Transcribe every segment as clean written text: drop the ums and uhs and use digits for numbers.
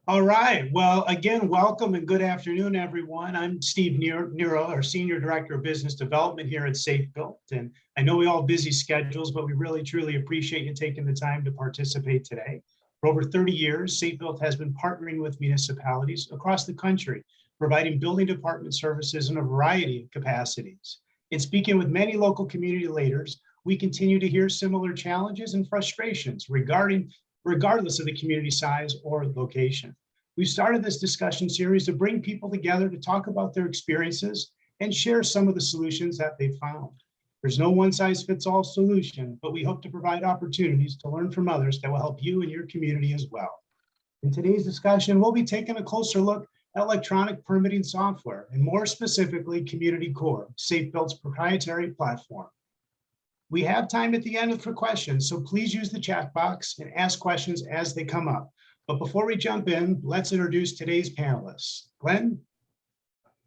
All right. Well, again, welcome and good afternoon, everyone. I'm Steve Nero, our Senior Director of Business Development here at SAFEbuilt. And I know we all have busy schedules, but we really, truly appreciate you taking the time to participate today. For over 30 years, SAFEbuilt has been partnering with municipalities across the country, providing building department services in a variety of capacities. In speaking with many local community leaders, we continue to hear similar challenges and frustrations regardless of the community size or location. We've started this discussion series to bring people together to talk about their experiences and share some of the solutions that they found. There's no one-size-fits-all solution, but we hope to provide opportunities to learn from others that will help you and your community as well. In today's discussion, we'll be taking a closer look at electronic permitting software, and more specifically, CommunityCore, SAFEbuilt's proprietary platform. We have time at the end for questions, so please use the chat box and ask questions as they come up. But before we jump in, let's introduce today's panelists. Glenn?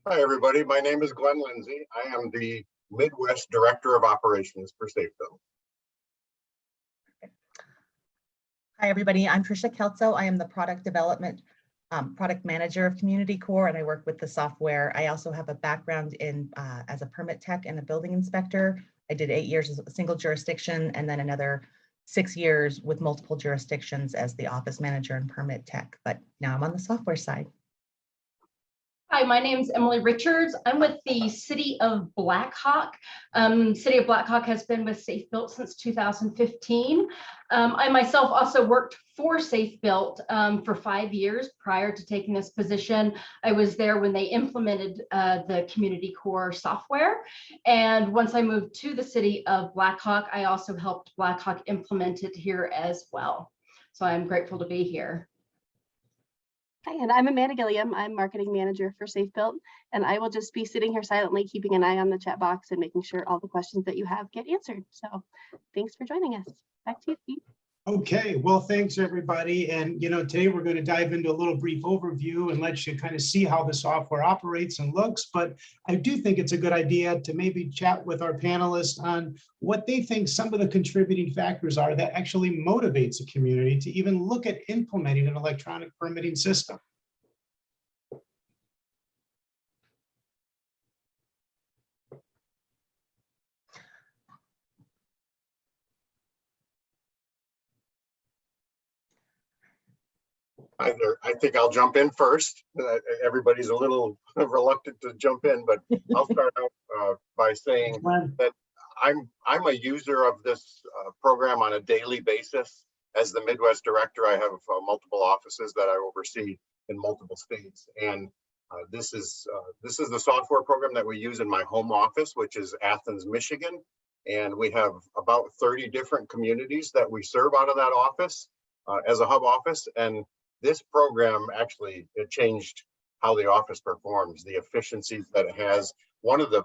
Hi, everybody. My name is Glenn Lindsay. I am the Midwest Director of Operations for SAFEbuilt. Hi, everybody. I'm Tricia Kelso. I am the Product Manager of CommunityCore, and I work with the software. I also have a background in as a permit tech and a building inspector. I did 8 years as a single jurisdiction and then another 6 years with multiple jurisdictions as the office manager and permit tech, but now I'm on the software side. Hi, my name is Emily Richards. I'm with the City of Black Hawk. City of Black Hawk has been with SAFEbuilt since 2015. I myself also worked for SAFEbuilt for 5 years prior to taking this position. I was there when they implemented the CommunityCore software. And once I moved to the City of Black Hawk, I also helped Black Hawk implement it here as well. So I'm grateful to be here. Hi, and I'm Amanda Gilliam. I'm marketing manager for SAFEbuilt, and I will just be sitting here silently, keeping an eye on the chat box and making sure all the questions that you have get answered. So thanks for joining us. Back to you, Steve. Okay, well, thanks everybody. And today we're going to dive into a little brief overview and let you kind of see how the software operates and looks. But I do think it's a good idea to maybe chat with our panelists on what they think some of the contributing factors are that actually motivates a community to even look at implementing an electronic permitting system. I think I'll jump in first. Everybody's a little reluctant to jump in, but I'll start out by saying that I'm a user of this program on a daily basis. As the Midwest Director, I have multiple offices that I oversee in multiple states, and this is the software program that we use in my home office, which is Athens, Michigan, and we have about 30 different communities that we serve out of that office as a hub office. And this program actually, it changed how the office performs, the efficiencies that it has. One of the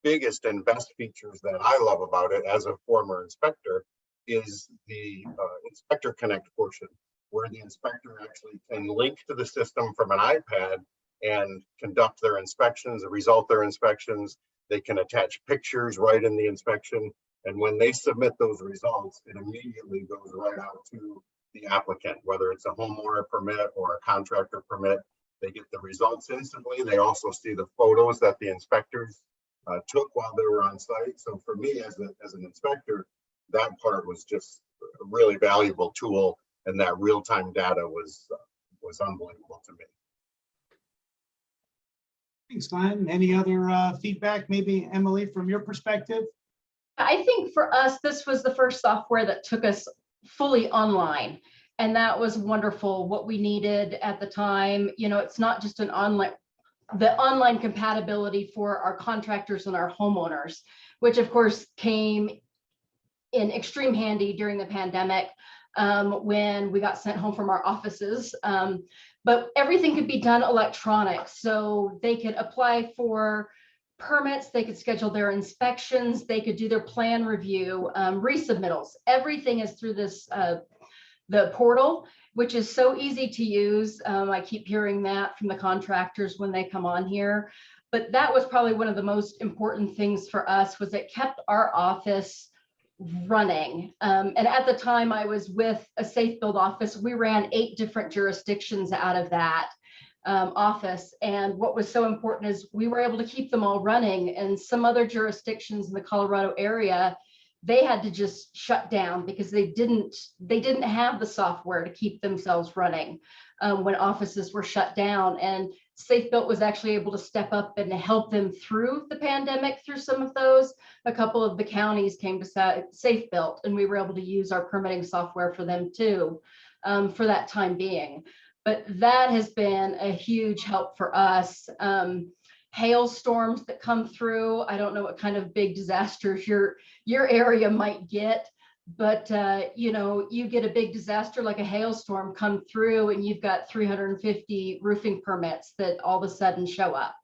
biggest and best features that I love about it as a former inspector is the InspectorConnect portion, where the inspector actually can link to the system from an iPad and conduct their inspections, result their inspections. They can attach pictures right in the inspection. And when they submit those results, it immediately goes right out to the applicant, whether it's a homeowner permit or a contractor permit. They get the results instantly. They also see the photos that the inspectors took while they were on site. So for me as an inspector, that part was just a really valuable tool, and that real-time data was unbelievable to me. Thanks, Glenn. Any other feedback, maybe Emily, from your perspective? I think for us, this was the first software that took us fully online, and that was wonderful. What we needed at the time, it's not just the online compatibility for our contractors and our homeowners, which of course came in extreme handy during the pandemic when we got sent home from our offices. But everything could be done electronic, so they could apply for permits, they could schedule their inspections, they could do their plan review, resubmittals. Everything is through this the portal, which is so easy to use. I keep hearing that from the contractors when they come on here. But that was probably one of the most important things for us, was it kept our office running. And at the time I was with a SAFEbuilt office, we ran 8 different jurisdictions out of that office. And what was so important is we were able to keep them all running, and some other jurisdictions in the Colorado area, they had to just shut down because they didn't have the software to keep themselves running when offices were shut down. And SAFEbuilt was actually able to step up and help them through the pandemic through some of those. A couple of the counties came to SAFEbuilt, and we were able to use our permitting software for them too, for that time being. But that has been a huge help for us. Hailstorms that come through, I don't know what kind of big disasters your area might get, but you know, you get a big disaster like a hailstorm come through, and you've got 350 roofing permits that all of a sudden show up.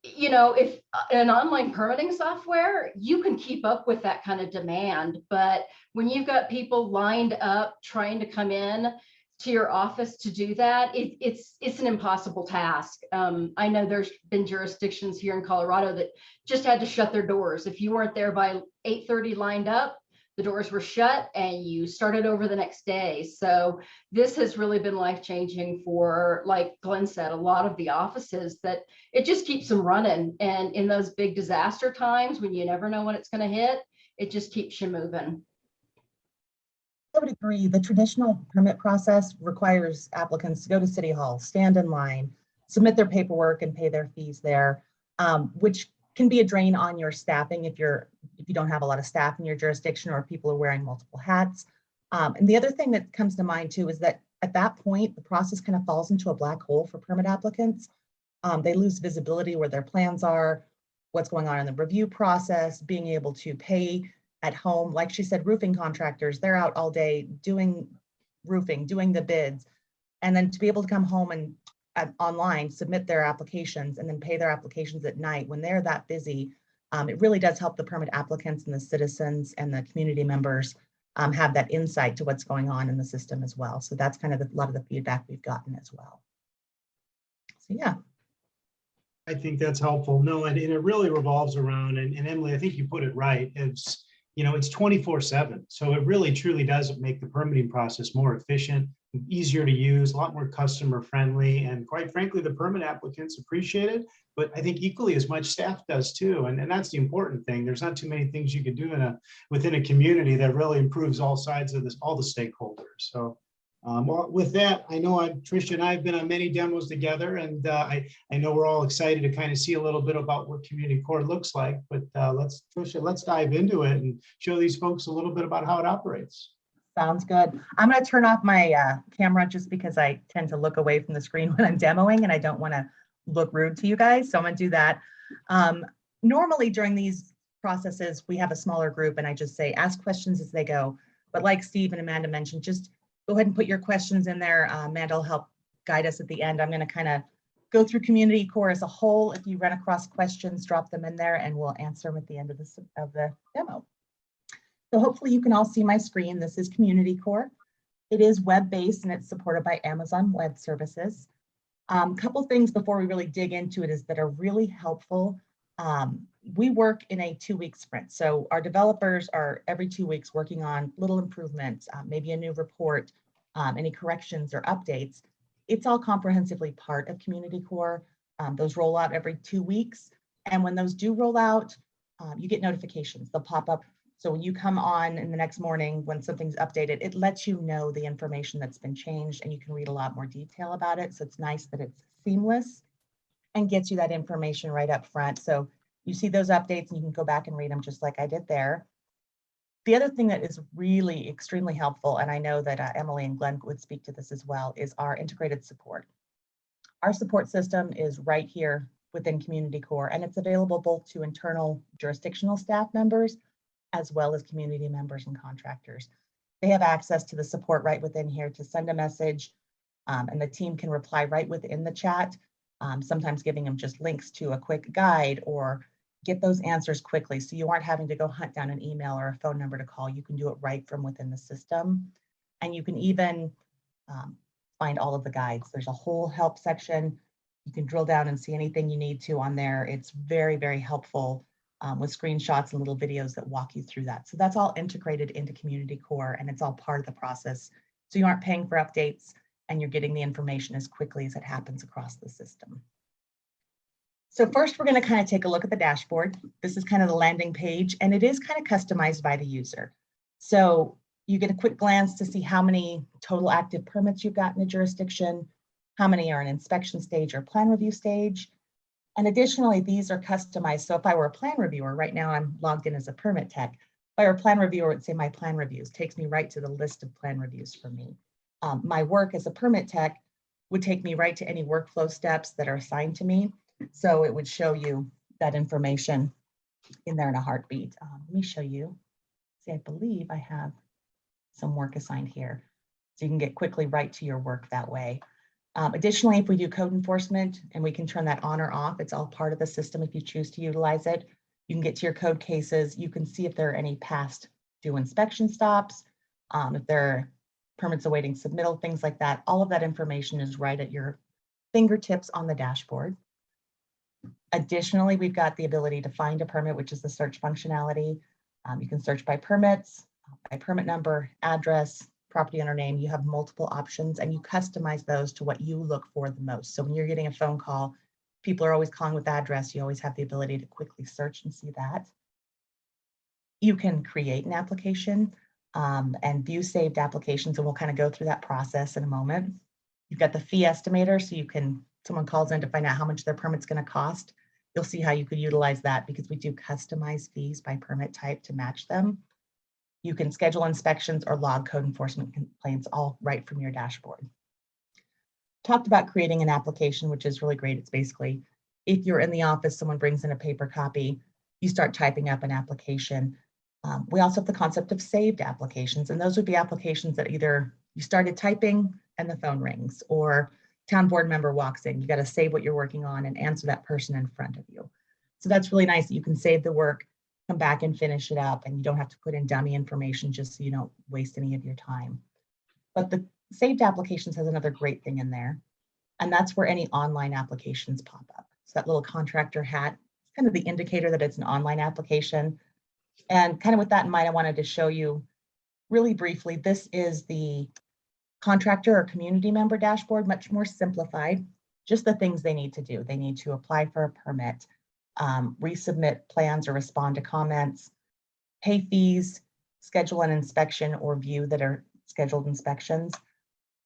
You know, if an online permitting software, you can keep up with that kind of demand, but when you've got people lined up trying to come in to your office to do that, it's an impossible task. I know there's been jurisdictions here in Colorado that just had to shut their doors. If you weren't there by 8:30 lined up, the doors were shut and you started over the next day. So this has really been life-changing for, like Glenn said, a lot of the offices, that it just keeps them running. And in those big disaster times when you never know when it's going to hit, it just keeps you moving. I would agree. The traditional permit process requires applicants to go to City Hall, stand in line, submit their paperwork, and pay their fees there, which can be a drain on your staffing if you don't have a lot of staff in your jurisdiction, or if people are wearing multiple hats. And the other thing that comes to mind too is that at that point, the process kind of falls into a black hole for permit applicants. They lose visibility where their plans are, what's going on in the review process, being able to pay at home. Like she said, roofing contractors, they're out all day doing roofing, doing the bids, and then to be able to come home and online submit their applications and then pay their applications at night when they're that busy. It really does help the permit applicants and the citizens and the community members have that insight to what's going on in the system as well. So that's kind of a lot of the feedback we've gotten as well. So yeah. I think that's helpful. No, and it really revolves around, and Emily, I think you put it right. It's, you know, it's 24/7. So it really truly does make the permitting process more efficient, easier to use, a lot more customer friendly. And quite frankly, the permit applicants appreciate it, but I think equally as much staff does too. And that's the important thing. There's not too many things you can do within a community that really improves all sides of this, all the stakeholders. So well, with that, I know Tricia and I have been on many demos together, and I know we're all excited to kind of see a little bit about what CommunityCore looks like. But Tricia, let's dive into it and show these folks a little bit about how it operates. Sounds good. I'm going to turn off my camera just because I tend to look away from the screen when I'm demoing, and I don't want to look rude to you guys. So I'm going to do that. Normally during these processes, we have a smaller group, and I just say, ask questions as they go. But like Steve and Amanda mentioned, just go ahead and put your questions in there. Amanda will help guide us at the end. I'm going to kind of go through CommunityCore as a whole. If you run across questions, drop them in there and we'll answer them at the end of the demo. So hopefully you can all see my screen. This is CommunityCore. It is web-based and it's supported by Amazon Web Services. Couple things before we really dig into it is that are really helpful. We work in a 2-week sprint. So our developers are every 2 weeks working on little improvements, maybe a new report, any corrections or updates. It's all comprehensively part of CommunityCore. Those roll out every 2 weeks. And when those do roll out, you get notifications. They'll pop up. So when you come on in the next morning, when something's updated, it lets you know the information that's been changed and you can read a lot more detail about it. So it's nice that it's seamless and gets you that information right up front. So you see those updates and you can go back and read them just like I did there. The other thing that is really extremely helpful, and I know that Emily and Glenn would speak to this as well, is our integrated support. Our support system is right here within CommunityCore, and it's available both to internal jurisdictional staff members as well as community members and contractors. They have access to the support right within here to send a message, and the team can reply right within the chat, sometimes giving them just links to a quick guide or get those answers quickly. So you aren't having to go hunt down an email or a phone number to call. You can do it right from within the system. And you can even find all of the guides. There's a whole help section. You can drill down and see anything you need to on there. It's very, very helpful with screenshots and little videos that walk you through that. So that's all integrated into CommunityCore, and it's all part of the process. So you aren't paying for updates, and you're getting the information as quickly as it happens across the system. So first, we're going to kind of take a look at the dashboard. This is kind of the landing page, and it is kind of customized by the user. So you get a quick glance to see how many total active permits you've got in a jurisdiction, how many are in inspection stage or plan review stage. And additionally, these are customized. So if I were a plan reviewer, right now I'm logged in as a permit tech. If I were a plan reviewer, it would say my plan reviews, takes me right to the list of plan reviews for me. My work as a permit tech would take me right to any workflow steps that are assigned to me. So it would show you that information in there in a heartbeat. Let me show you. See, I believe I have some work assigned here. So you can get quickly right to your work that way. Additionally, if we do code enforcement and we can turn that on or off, it's all part of the system if you choose to utilize it. You can get to your code cases. You can see if there are any past due inspection stops, if there are permits awaiting submittal, things like that. All of that information is right at your fingertips on the dashboard. Additionally, we've got the ability to find a permit, which is the search functionality. You can search by permits, by permit number, address, property owner name. You have multiple options and you customize those to what you look for the most. So when you're getting a phone call, people are always calling with address. You always have the ability to quickly search and see that. You can create an application and view saved applications, and we'll kind of go through that process in a moment. You've got the fee estimator, so you can, someone calls in to find out how much their permit's going to cost. You'll see how you could utilize that because we do customize fees by permit type to match them. You can schedule inspections or log code enforcement complaints all right from your dashboard. Talked about creating an application, which is really great. It's basically, if you're in the office, someone brings in a paper copy, you start typing up an application. We also have the concept of saved applications, and those would be applications that either you started typing and the phone rings, or town board member walks in. You got to save what you're working on and answer that person in front of you. So that's really nice that you can save the work, come back and finish it up, and you don't have to put in dummy information just so you don't waste any of your time. But the saved applications has another great thing in there, and that's where any online applications pop up. So that little contractor hat is kind of the indicator that it's an online application. And kind of with that in mind, I wanted to show you really briefly, this is the contractor or community member dashboard, much more simplified, just the things they need to do. They need to apply for a permit, resubmit plans or respond to comments, pay fees, schedule an inspection or view that are scheduled inspections.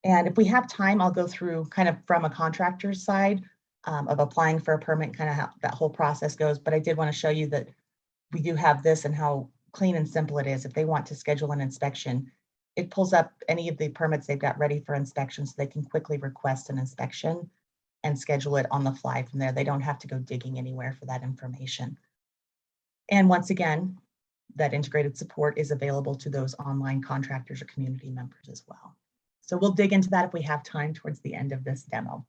And if we have time, I'll go through kind of from a contractor's side of applying for a permit, kind of how that whole process goes. But I did want to show you that we do have this and how clean and simple it is. If they want to schedule an inspection, it pulls up any of the permits they've got ready for inspection so they can quickly request an inspection and schedule it on the fly from there. They don't have to go digging anywhere for that information. And once again, that integrated support is available to those online contractors or community members as well. So we'll dig into that if we have time towards the end of this demo.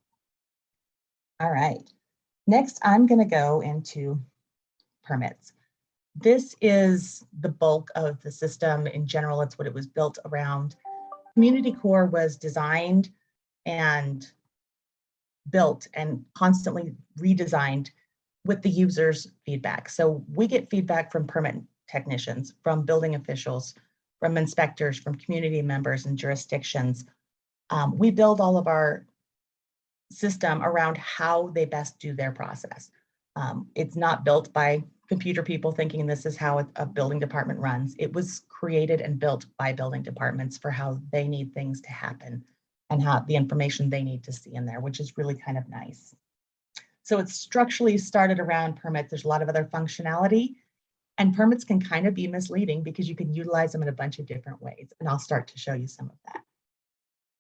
All right, next I'm going to go into permits. This is the bulk of the system in general. It's what it was built around. CommunityCore was designed and built and constantly redesigned with the user's feedback. So we get feedback from permit technicians, from building officials, from inspectors, from community members and jurisdictions. We build all of our system around how they best do their process. It's not built by computer people thinking this is how a building department runs. It was created and built by building departments for how they need things to happen and how the information they need to see in there, which is really kind of nice. So it's structurally started around permits. There's a lot of other functionality, and permits can kind of be misleading because you can utilize them in a bunch of different ways. And I'll start to show you some of that.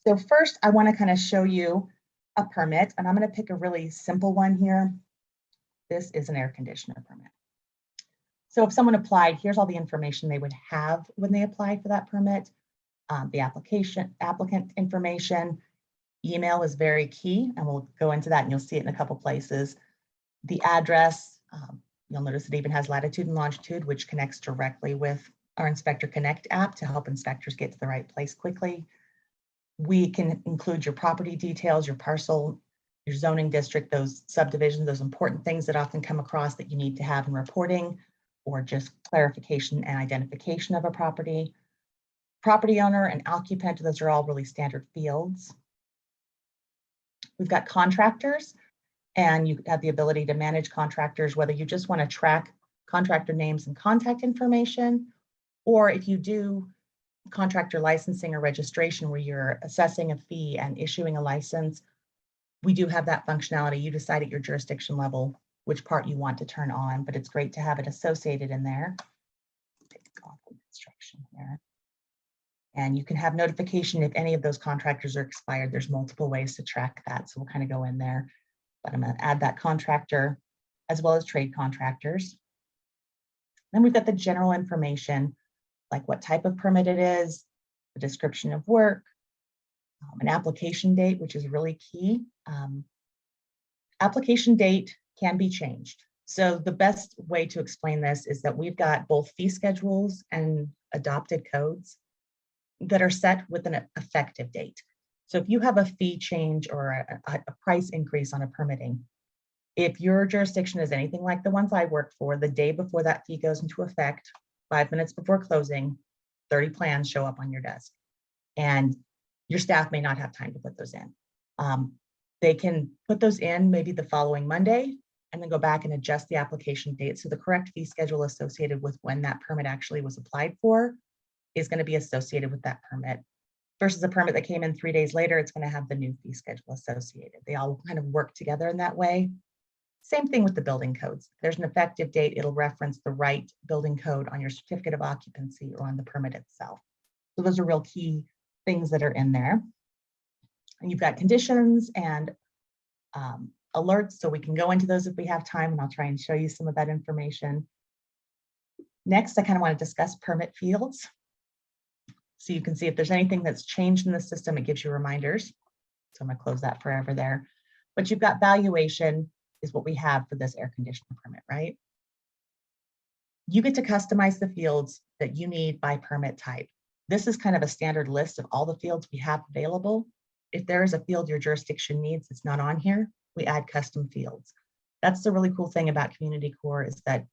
So first, I want to kind of show you a permit, and I'm going to pick a really simple one here. This is an air conditioner permit. So if someone applied, here's all the information they would have when they apply for that permit. The applicant information, email is very key, and we'll go into that and you'll see it in a couple places. The address, you'll notice it even has latitude and longitude, which connects directly with our InspectorConnect app to help inspectors get to the right place quickly. We can include your property details, your parcel, your zoning district, those subdivisions, those important things that often come across that you need to have in reporting. or just clarification and identification of a property. Property owner and occupant, those are all really standard fields. We've got contractors, and you have the ability to manage contractors, whether you just want to track contractor names and contact information, or if you do contractor licensing or registration where you're assessing a fee and issuing a license, we do have that functionality. You decide at your jurisdiction level which part you want to turn on, but it's great to have it associated in there. Take off the construction here. And you can have notification if any of those contractors are expired. There's multiple ways to track that, so we'll kind of go in there. But I'm going to add that contractor as well as trade contractors. Then we've got the general information, like what type of permit it is, the description of work, an application date, which is really key. Application date can be changed. So the best way to explain this is that we've got both fee schedules and adopted codes that are set with an effective date. So if you have a fee change or a price increase on a permitting, if your jurisdiction is anything like the ones I work for, the day before that fee goes into effect, 5 minutes before closing, 30 plans show up on your desk. And your staff may not have time to put those in. They can put those in maybe the following Monday and then go back and adjust the application date. So the correct fee schedule associated with when that permit actually was applied for is going to be associated with that permit. Versus a permit that came in 3 days later, it's going to have the new fee schedule associated. They all kind of work together in that way. Same thing with the building codes. There's an effective date. It'll reference the right building code on your certificate of occupancy or on the permit itself. So those are real key things that are in there. And you've got conditions and alerts, so we can go into those if we have time, and I'll try and show you some of that information. Next, I kind of want to discuss permit fields. So you can see if there's anything that's changed in the system, it gives you reminders. So I'm going to close that forever there. But you've got valuation is what we have for this air conditioner permit, right? You get to customize the fields that you need by permit type. This is kind of a standard list of all the fields we have available. If there is a field your jurisdiction needs that's not on here, we add custom fields. That's the really cool thing about CommunityCore is that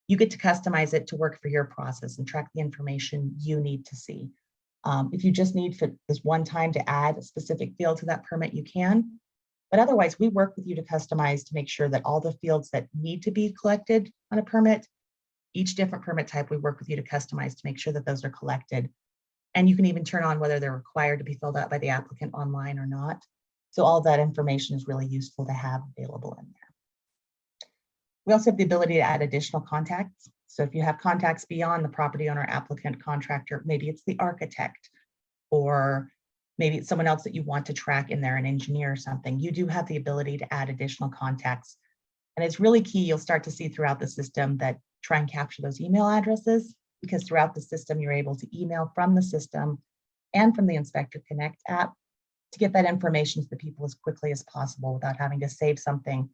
you get to customize it to work for your process and track the information you need to see. If you just need for this one time to add a specific field to that permit, you can. But otherwise, we work with you to customize to make sure that all the fields that need to be collected on a permit, each different permit type, we work with you to customize to make sure that those are collected. And you can even turn on whether they're required to be filled out by the applicant online or not. So all that information is really useful to have available in there. We also have the ability to add additional contacts. So if you have contacts beyond the property owner, applicant, contractor, maybe it's the architect, or maybe it's someone else that you want to track in there, an engineer or something, you do have the ability to add additional contacts. And it's really key, you'll start to see throughout the system that try and capture those email addresses, because throughout the system, you're able to email from the system and from the InspectorConnect app to get that information to the people as quickly as possible without having to save something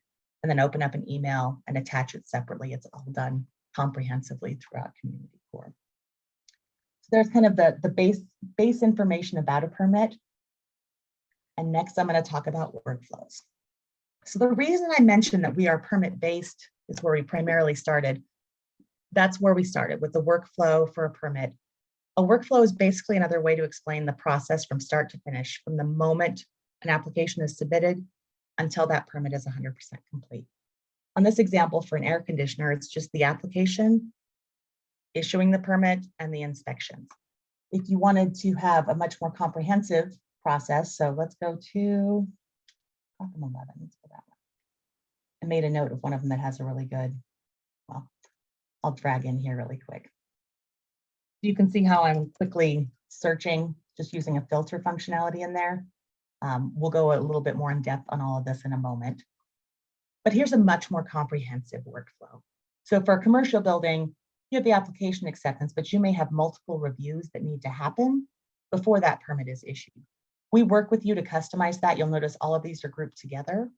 and then open up an email and attach it separately. It's all done comprehensively throughout CommunityCore. So there's kind of the base information about a permit. And next, I'm going to talk about workflows. So the reason I mentioned that we are permit-based is where we primarily started. That's where we started with the workflow for a permit. A workflow is basically another way to explain the process from start to finish, from the moment an application is submitted until that permit is 100% complete. On this example for an air conditioner, it's just the application, issuing the permit, and the inspections. If you wanted to have a much more comprehensive process, so let's go to problem 11. Let's go that one. I made a note of one of them that has a really good, well, I'll drag in here really quick. You can see how I'm quickly searching, just using a filter functionality in there. We'll go a little bit more in depth on all of this in a moment. But here's a much more comprehensive workflow. So for a commercial building, you have the application acceptance, but you may have multiple reviews that need to happen before that permit is issued. We work with you to customize that. You'll notice all of these are grouped together.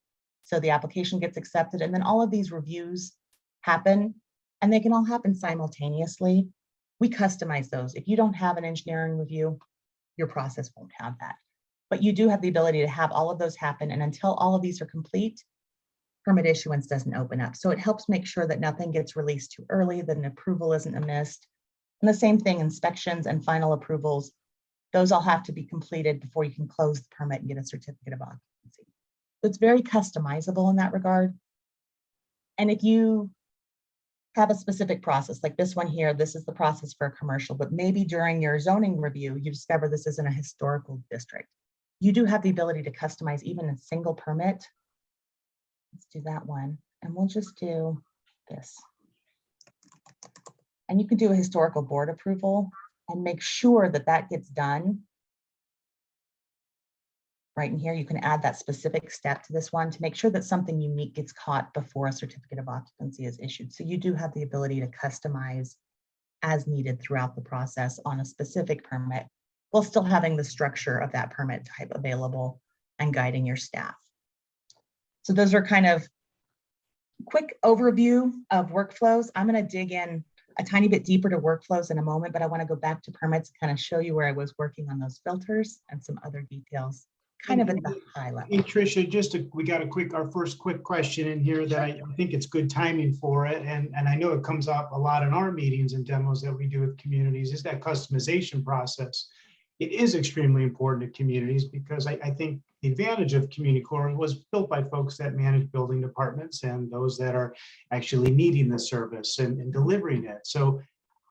So the application gets accepted, and then all of these reviews happen, and they can all happen simultaneously. We customize those. If you don't have an engineering review, your process won't have that. But you do have the ability to have all of those happen, and until all of these are complete, permit issuance doesn't open up. So it helps make sure that nothing gets released too early, that an approval isn't missed. And the same thing, inspections and final approvals, those all have to be completed before you can close the permit and get a certificate of occupancy. So it's very customizable in that regard. And if you have a specific process like this one here, this is the process for a commercial, but maybe during your zoning review, you discover this isn't a historical district. You do have the ability to customize even a single permit. Let's do that one. And we'll just do this. And you can do a historical board approval and make sure that that gets done. Right in here, you can add that specific step to this one to make sure that something unique gets caught before a certificate of occupancy is issued. So you do have the ability to customize as needed throughout the process on a specific permit, while still having the structure of that permit type available and guiding your staff. So those are kind of quick overview of workflows. I'm going to dig in a tiny bit deeper to workflows in a moment, but I want to go back to permits, kind of show you where I was working on those filters and some other details, kind of at the high level. Hey, Tricia, we got our first quick question in here that I think it's good timing for it. And I know it comes up a lot in our meetings and demos that we do with communities, is that customization process. It is extremely important to communities because I think the advantage of CommunityCore was built by folks that manage building departments and those that are actually needing the service and delivering it. So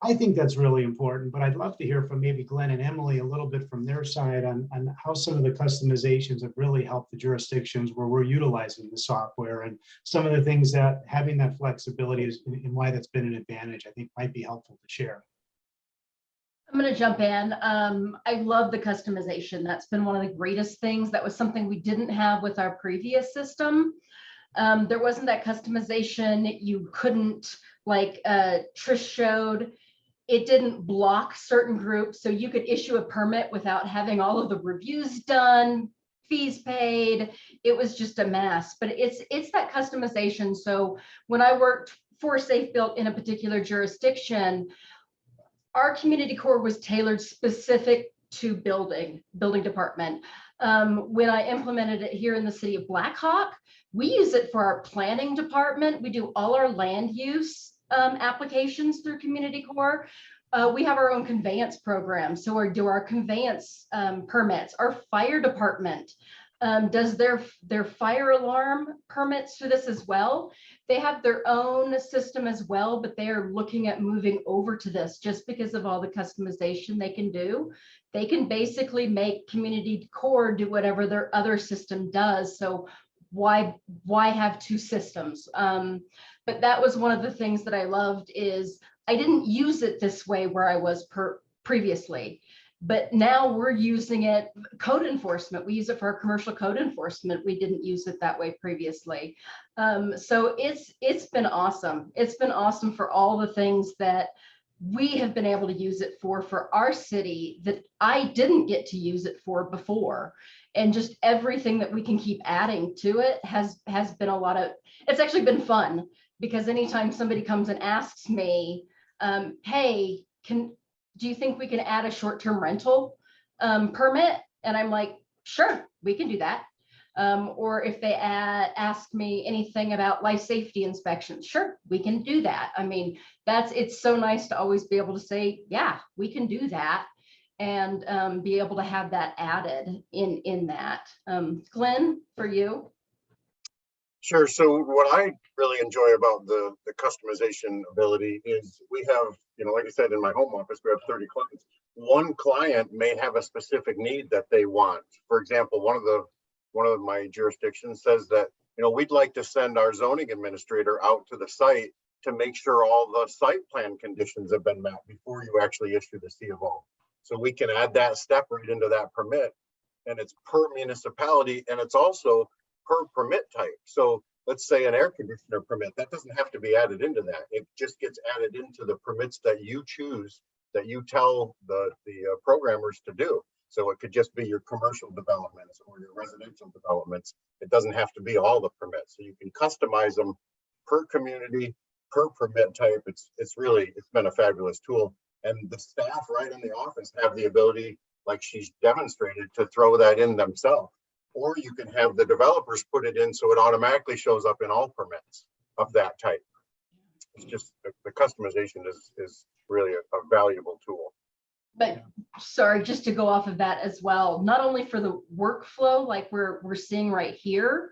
I think that's really important, but I'd love to hear from maybe Glenn and Emily a little bit from their side on how some of the customizations have really helped the jurisdictions where we're utilizing the software, and some of the things that having that flexibility is and why that's been an advantage, I think might be helpful to share. I'm going to jump in. I love the customization. That's been one of the greatest things. That was something we didn't have with our previous system. There wasn't that customization. You couldn't, like Trish showed, it didn't block certain groups. So you could issue a permit without having all of the reviews done, fees paid. It was just a mess, but it's that customization. So when I worked for SAFEbuilt in a particular jurisdiction, our CommunityCore was tailored specific to building department. When I implemented it here in the city of Black Hawk, we use it for our planning department. We do all our land use applications through CommunityCore. We have our own conveyance program. So we do our conveyance permits. Our fire department does their fire alarm permits through this as well. They have their own system as well, but they are looking at moving over to this just because of all the customization they can do. They can basically make CommunityCore do whatever their other system does. So why have two systems? But that was one of the things that I loved is I didn't use it this way where I was previously. But now we're using it, code enforcement. We use it for our commercial code enforcement. We didn't use it that way previously. So it's been awesome. It's been awesome for all the things that we have been able to use it for our city that I didn't get to use it for before. And just everything that we can keep adding to it has been a lot of, it's actually been fun because anytime somebody comes and asks me, hey, do you think we can add a short-term rental permit? And I'm like, sure, we can do that. Or if they ask me anything about life safety inspections, sure, we can do that. I mean, it's so nice to always be able to say, yeah, we can do that, and be able to have that added in that. Glenn, for you. Sure. So what I really enjoy about the customization ability is we have, like I said, in my home office, we have 30 clients. One client may have a specific need that they want. For example, one of my jurisdictions says that, we'd like to send our zoning administrator out to the site to make sure all the site plan conditions have been met before you actually issue the C of O. So we can add that step right into that permit, and it's per municipality, and it's also per permit type. So let's say an air conditioner permit, that doesn't have to be added into that. It just gets added into the permits that you choose, that you tell the programmers to do. So it could just be your commercial developments or your residential developments. It doesn't have to be all the permits. So you can customize them per community, per permit type. It's been a fabulous tool. And the staff right in the office have the ability, like she's demonstrated, to throw that in themselves. or you can have the developers put it in so it automatically shows up in all permits of that type. It's just the customization is really a valuable tool. But sorry, just to go off of that as well, not only for the workflow like we're seeing right here.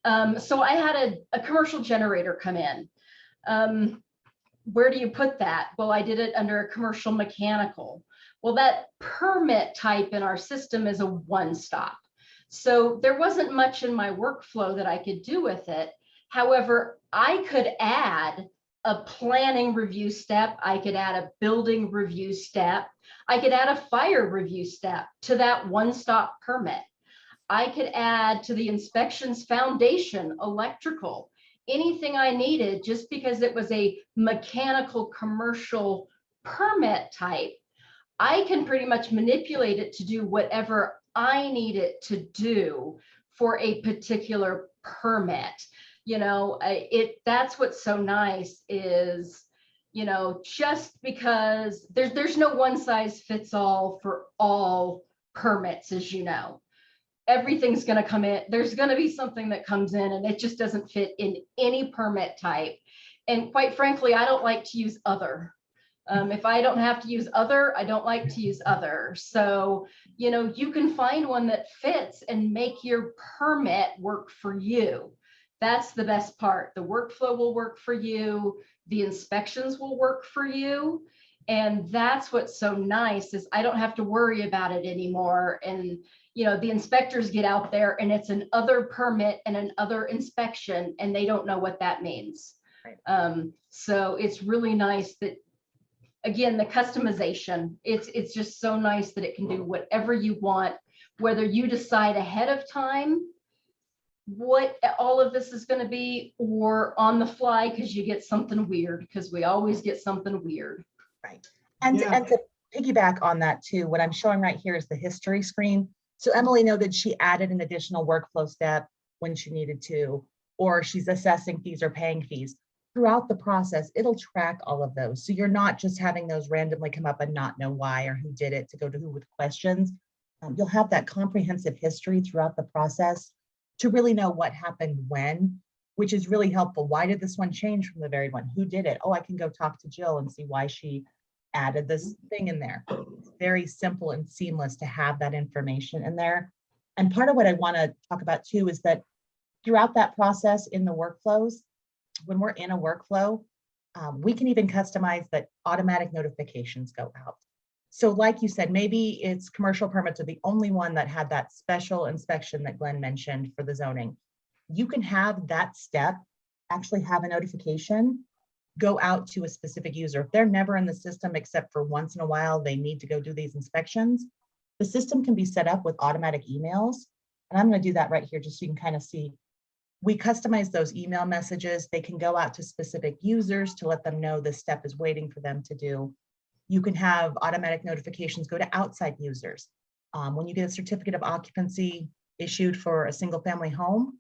So I had a commercial generator come in. Where do you put that? Well, I did it under a commercial mechanical. Well, that permit type in our system is a one-stop. So there wasn't much in my workflow that I could do with it. However, I could add a planning review step. I could add a building review step. I could add a fire review step to that one-stop permit. I could add to the inspections foundation, electrical, anything I needed just because it was a mechanical commercial permit type. I can pretty much manipulate it to do whatever I need it to do for a particular permit. You know, that's what's so nice is, you know, just because there's no one size fits all for all permits, as you know. Everything's going to come in. There's going to be something that comes in and it just doesn't fit in any permit type. And quite frankly, I don't like to use other. If I don't have to use other, I don't like to use other. So, you know, you can find one that fits and make your permit work for you. That's the best part. The workflow will work for you. The inspections will work for you. And that's what's so nice is I don't have to worry about it anymore. And, you know, the inspectors get out there and it's an other permit and an other inspection and they don't know what that means. Right. So it's really nice that, again, the customization, it's just so nice that it can do whatever you want, whether you decide ahead of time what all of this is going to be or on the fly because you get something weird, because we always get something weird. Right. And, Yeah. and to piggyback on that too, what I'm showing right here is the history screen. So Emily noted she added an additional workflow step when she needed to, or she's assessing fees or paying fees. Throughout the process, it'll track all of those. So you're not just having those randomly come up and not know why or who did it to go to who with questions. You'll have that comprehensive history throughout the process to really know what happened when, which is really helpful. Why did this one change from the very one? Who did it? Oh, I can go talk to Jill and see why she added this thing in there. It's very simple and seamless to have that information in there. And part of what I want to talk about too is that throughout that process in the workflows, when we're in a workflow, we can even customize that automatic notifications go out. So like you said, maybe it's commercial permits are the only one that had that special inspection that Glenn mentioned for the zoning. You can have that step actually have a notification go out to a specific user. If they're never in the system, except for once in a while, they need to go do these inspections, the system can be set up with automatic emails. And I'm going to do that right here, just so you can kind of see. We customize those email messages. They can go out to specific users to let them know this step is waiting for them to do. You can have automatic notifications go to outside users. When you get a certificate of occupancy issued for a single family home,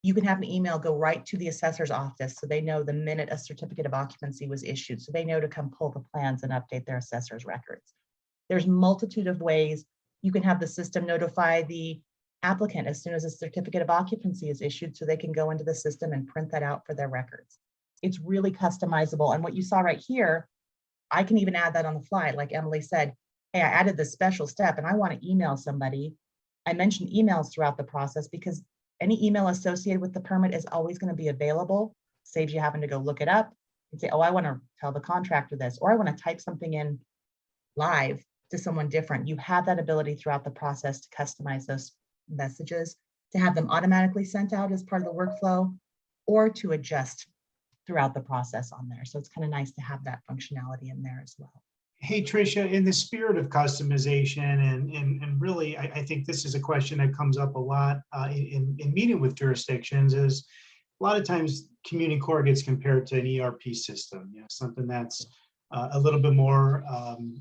you can have an email go right to the assessor's office so they know the minute a certificate of occupancy was issued, so they know to come pull the plans and update their assessor's records. There's multitude of ways. You can have the system notify the applicant as soon as a certificate of occupancy is issued so they can go into the system and print that out for their records. It's really customizable. And what you saw right here, I can even add that on the fly. Like Emily said, hey, I added this special step and I want to email somebody. I mentioned emails throughout the process because any email associated with the permit is always going to be available. Saves you having to go look it up and say, oh, I want to tell the contractor this, or I want to type something in live to someone different. You have that ability throughout the process to customize those messages, to have them automatically sent out as part of the workflow, or to adjust throughout the process on there. So it's kind of nice to have that functionality in there as well. Hey, Tricia, in the spirit of customization, and really, I think this is a question that comes up a lot in meeting with jurisdictions, is a lot of times CommunityCore gets compared to an ERP system, you know, something that's a little bit more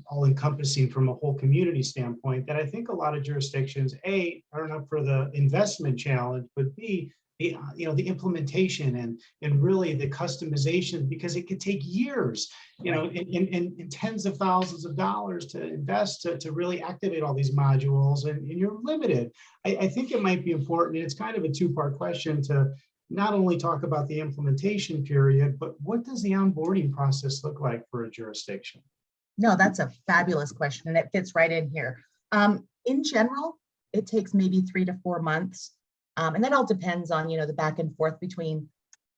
all-encompassing from a whole community standpoint, that I think a lot of jurisdictions, A, aren't up for the investment challenge, but B, the implementation and really the customization, because it could take years, in tens of thousands of dollars to invest to really activate all these modules, and you're limited. I think it might be important, and it's kind of a two-part question, to not only talk about the implementation period, but what does the onboarding process look like for a jurisdiction? No, that's a fabulous question, and it fits right in here. In general, it takes maybe 3 to 4 months. And that all depends on, the back and forth between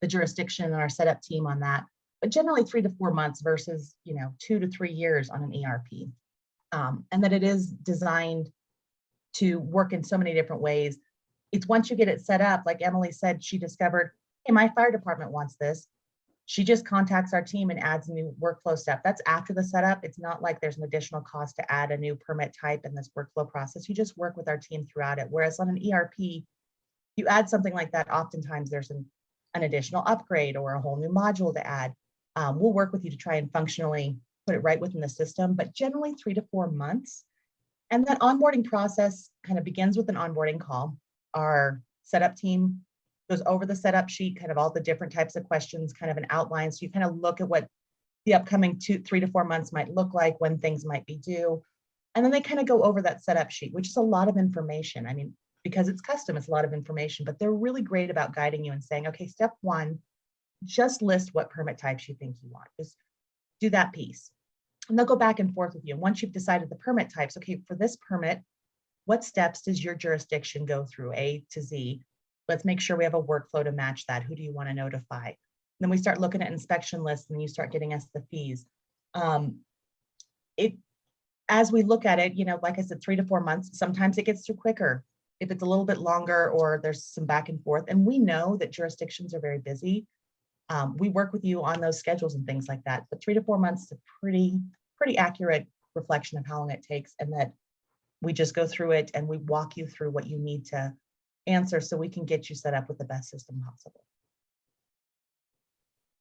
the jurisdiction and our setup team on that. But generally 3 to 4 months versus, 2 to 3 years on an ERP. And that it is designed to work in so many different ways. It's once you get it set up, like Emily said, she discovered, hey, my fire department wants this. She just contacts our team and adds a new workflow step. That's after the setup. It's not like there's an additional cost to add a new permit type in this workflow process. You just work with our team throughout it. Whereas on an ERP, you add something like that, oftentimes there's an additional upgrade or a whole new module to add. We'll work with you to try and functionally put it right within the system, but generally 3 to 4 months. And that onboarding process kind of begins with an onboarding call. Our setup team goes over the setup sheet, kind of all the different types of questions, kind of an outline. So you kind of look at what the upcoming 3 to 4 months might look like, when things might be due. And then they kind of go over that setup sheet, which is a lot of information. I mean, because it's custom, it's a lot of information, but they're really great about guiding you and saying, okay, step 1, just list what permit types you think you want. Just do that piece. And they'll go back and forth with you. And once you've decided the permit types, okay, for this permit, what steps does your jurisdiction go through, A to Z? Let's make sure we have a workflow to match that. Who do you want to notify? And then we start looking at inspection lists, and you start getting us the fees. As we look at it, like I said, 3 to 4 months, sometimes it gets through quicker. If it's a little bit longer or there's some back and forth, and we know that jurisdictions are very busy, we work with you on those schedules and things like that. But 3 to 4 months is a pretty accurate reflection of how long it takes, and that we just go through it and we walk you through what you need to answer so we can get you set up with the best system possible.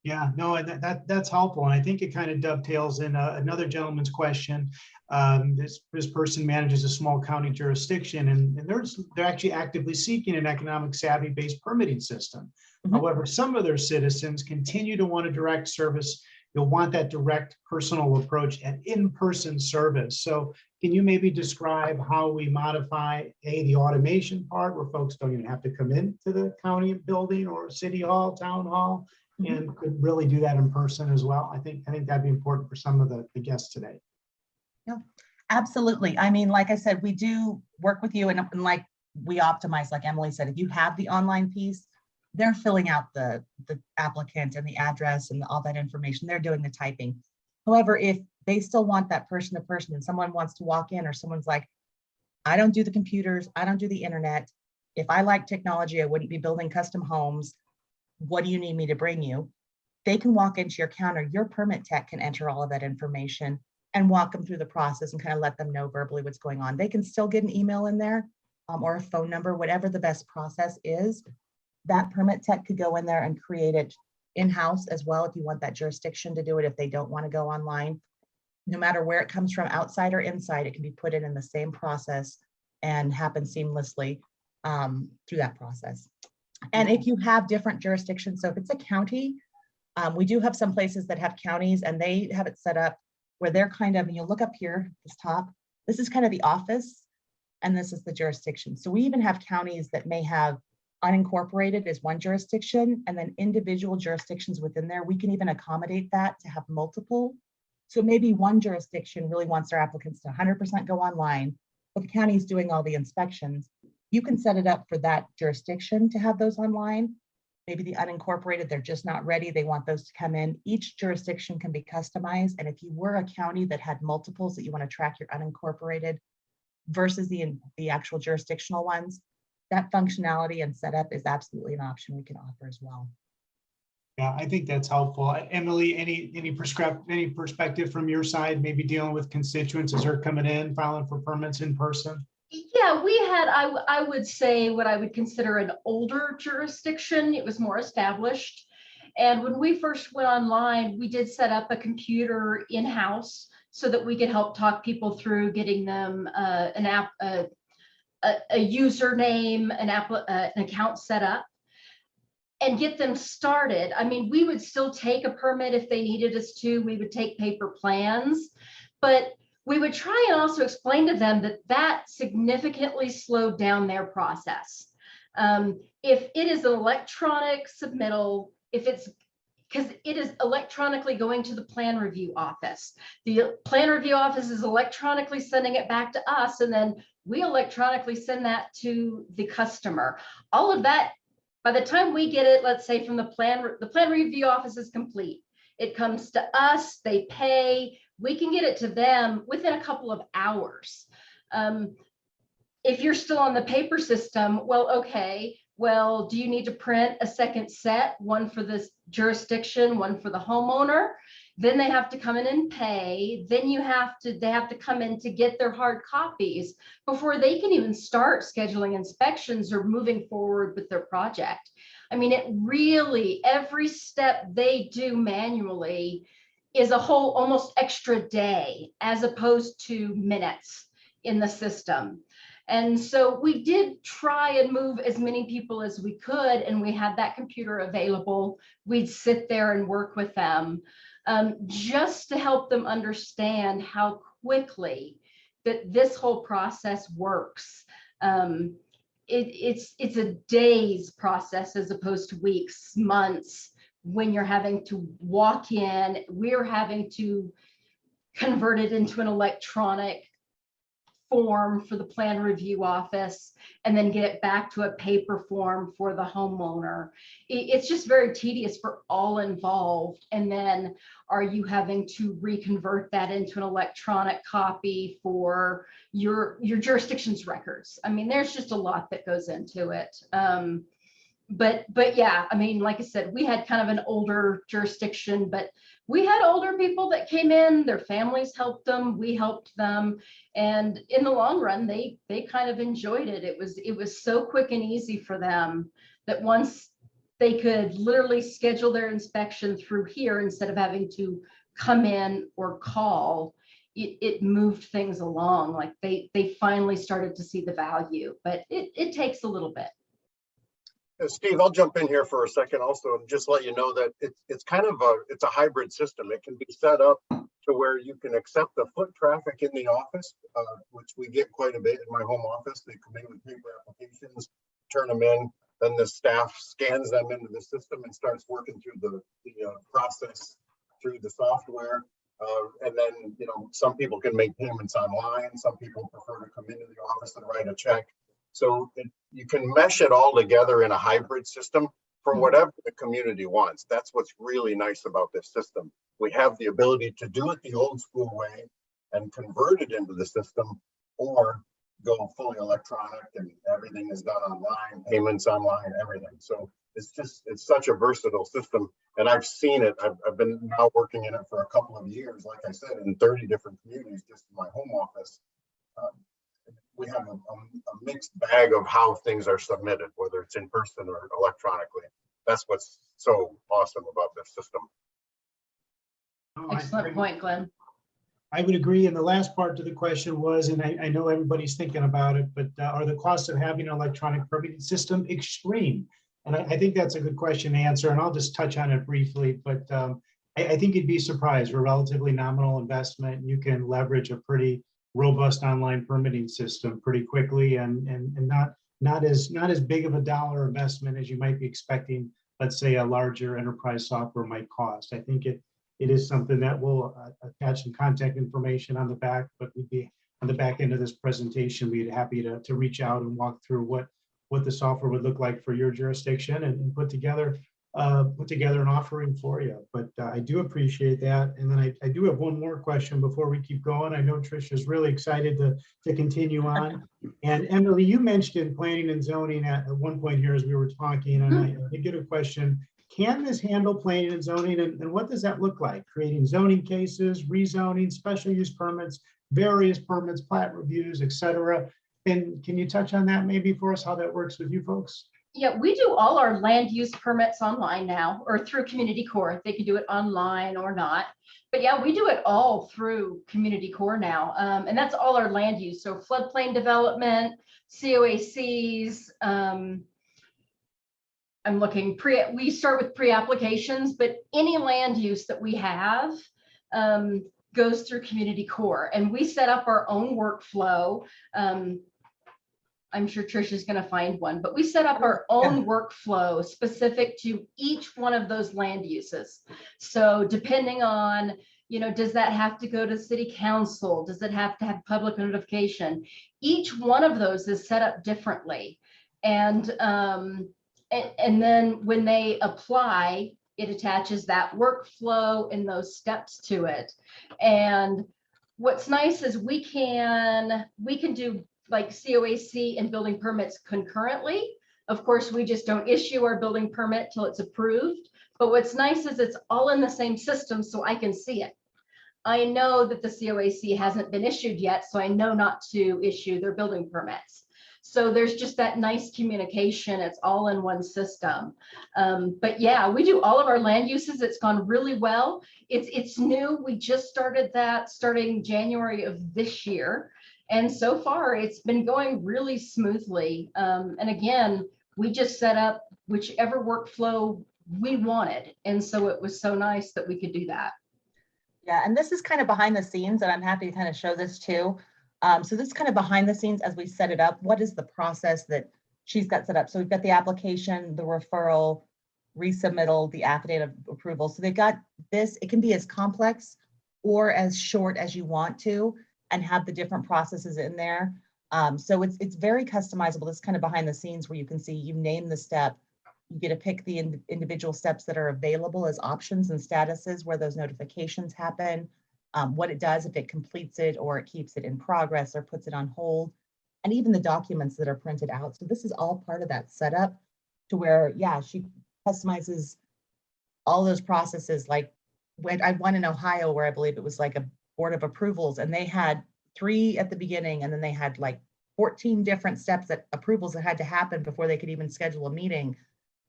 Yeah, no, and that's helpful. And I think it kind of dovetails in another gentleman's question. This person manages a small county jurisdiction, and they're actually actively seeking an economic savvy-based permitting system. Mm-hmm. However, some of their citizens continue to want a direct service. You'll want that direct personal approach and in-person service. So can you maybe describe how we modify the automation part, where folks don't even have to come into the county building or city hall, town hall, and could really do that in person as well? I think that'd be important for some of the guests today. Yeah, absolutely. I mean, like I said, we do work with you, and like we optimize, like Emily said, if you have the online piece, they're filling out the applicant and the address and all that information. They're doing the typing. However, if they still want that person to person, and someone wants to walk in, or someone's like, I don't do the computers, I don't do the internet. If I like technology, I wouldn't be building custom homes. What do you need me to bring you? They can walk into your counter. Your permit tech can enter all of that information and walk them through the process and kind of let them know verbally what's going on. They can still get an email in there or a phone number, whatever the best process is. That permit tech could go in there and create it in-house as well if you want that jurisdiction to do it, if they don't want to go online. No matter where it comes from, outside or inside, it can be put in the same process and happen seamlessly through that process. And if you have different jurisdictions, so if it's a county, we do have some places that have counties, and they have it set up where they're kind of, and you'll look up here, this top, this is kind of the office, and this is the jurisdiction. So we even have counties that may have unincorporated as one jurisdiction, and then individual jurisdictions within there. We can even accommodate that to have multiple. So maybe one jurisdiction really wants their applicants to 100% go online, but the county is doing all the inspections. You can set it up for that jurisdiction to have those online. Maybe the unincorporated, they're just not ready. They want those to come in. Each jurisdiction can be customized. And if you were a county that had multiples that you want to track your unincorporated versus the actual jurisdictional ones, that functionality and setup is absolutely an option we can offer as well. Yeah, I think that's helpful. Emily, any perspective from your side, maybe dealing with constituents as they're coming in, filing for permits in person? Yeah, we had, I would say, what I would consider an older jurisdiction. It was more established. And when we first went online, we did set up a computer in-house so that we could help talk people through getting them a username, an account set up. and get them started. I mean, we would still take a permit if they needed us to. We would take paper plans, but we would try and also explain to them that that significantly slowed down their process. If it is an electronic submittal, if it's because it is electronically going to the plan review office. The plan review office is electronically sending it back to us, and then we electronically send that to the customer. All of that, by the time we get it, let's say from the plan review office is complete. It comes to us, they pay, we can get it to them within a couple of hours. If you're still on the paper system, well, okay, well, do you need to print a second set, one for this jurisdiction, one for the homeowner? Then they have to come in and pay. Then they have to come in to get their hard copies before they can even start scheduling inspections or moving forward with their project. I mean, it really, every step they do manually is a whole almost extra day as opposed to minutes in the system. And so we did try and move as many people as we could, and we had that computer available. We'd sit there and work with them just to help them understand how quickly that this whole process works. It's a day's process as opposed to weeks, months, when you're having to walk in. We're having to convert it into an electronic form for the plan review office and then get it back to a paper form for the homeowner. It's just very tedious for all involved. And then are you having to reconvert that into an electronic copy for your jurisdiction's records? I mean, there's just a lot that goes into it. But yeah, I mean, like I said, we had kind of an older jurisdiction, but we had older people that came in, their families helped them, we helped them. And in the long run, they kind of enjoyed it. It was so quick and easy for them that once they could literally schedule their inspection through here instead of having to come in or call, it moved things along. Like they finally started to see the value, but it takes a little bit. Steve, I'll jump in here for a second also and just let you know that it's kind of a hybrid system. It can be set up to where you can accept the foot traffic in the office, which we get quite a bit in my home office. They come in with paper applications, turn them in, then the staff scans them into the system and starts working through the process through the software. And then, some people can make payments online. Some people prefer to come into the office and write a check. So you can mesh it all together in a hybrid system for whatever the community wants. That's what's really nice about this system. We have the ability to do it the old school way and convert it into the system, or go fully electronic and everything is done online, payments online, everything. So it's such a versatile system. And I've seen it. I've been now working in it for a couple of years, like I said, in 30 different communities just in my home office. We have a mixed bag of how things are submitted, whether it's in person or electronically. That's what's so awesome about this system. Excellent point, Glenn. I would agree. And the last part to the question was, and I know everybody's thinking about it, but are the costs of having an electronic permitting system extreme? And I think that's a good question to answer, and I'll just touch on it briefly. But I think you'd be surprised. For a relatively nominal investment, you can leverage a pretty robust online permitting system pretty quickly, and not as big of a dollar investment as you might be expecting, let's say, a larger enterprise software might cost. I think it is something that will attach some contact information on the back, but we'd be on the back end of this presentation, we'd be happy to reach out and walk through what the software would look like for your jurisdiction and put together an offering for you. But I do appreciate that. And then I do have one more question before we keep going. I know Tricia is really excited to continue on. And Emily, you mentioned planning and zoning at one point here as we were talking, and I did get a question. Can this handle planning and zoning, and what does that look like? Creating zoning cases, rezoning, special use permits, various permits, plat reviews, etc. And can you touch on that maybe for us, how that works with you folks? Yeah, we do all our land use permits online now, or through CommunityCore. They can do it online or not. But yeah, we do it all through CommunityCore now. And that's all our land use. So floodplain development, COACs, I'm looking we start with pre-applications, but any land use that we have goes through CommunityCore, and we set up our own workflow. I'm sure Trisha's going to find one, but we set up our own workflow specific to each one of those land uses. So depending on, does that have to go to city council? Does it have to have public notification? Each one of those is set up differently. And then when they apply, it attaches that workflow and those steps to it. And what's nice is we can do like COAC and building permits concurrently. Of course, we just don't issue our building permit till it's approved. But what's nice is it's all in the same system, so I can see it. I know that the COAC hasn't been issued yet, so I know not to issue their building permits. So there's just that nice communication. It's all in one system. But yeah, we do all of our land uses. It's gone really well. It's new. We just started that starting January of this year. And so far, it's been going really smoothly. And again, we just set up whichever workflow we wanted. And so it was so nice that we could do that. Yeah, and this is kind of behind the scenes, and I'm happy to kind of show this too. So this is kind of behind the scenes as we set it up. What is the process that she's got set up? So we've got the application, the referral, resubmittal, the affidavit of approval. So they've got this. It can be as complex or as short as you want to, and have the different processes in there. So it's very customizable. This is kind of behind the scenes where you can see you name the step. You get to pick the individual steps that are available as options and statuses where those notifications happen, what it does if it completes it or it keeps it in progress or puts it on hold, and even the documents that are printed out. So this is all part of that setup to where, yeah, she customizes all those processes. Like when I won in Ohio, where I believe it was like a board of approvals, and they had 3 at the beginning, and then they had like 14 different steps that approvals that had to happen before they could even schedule a meeting.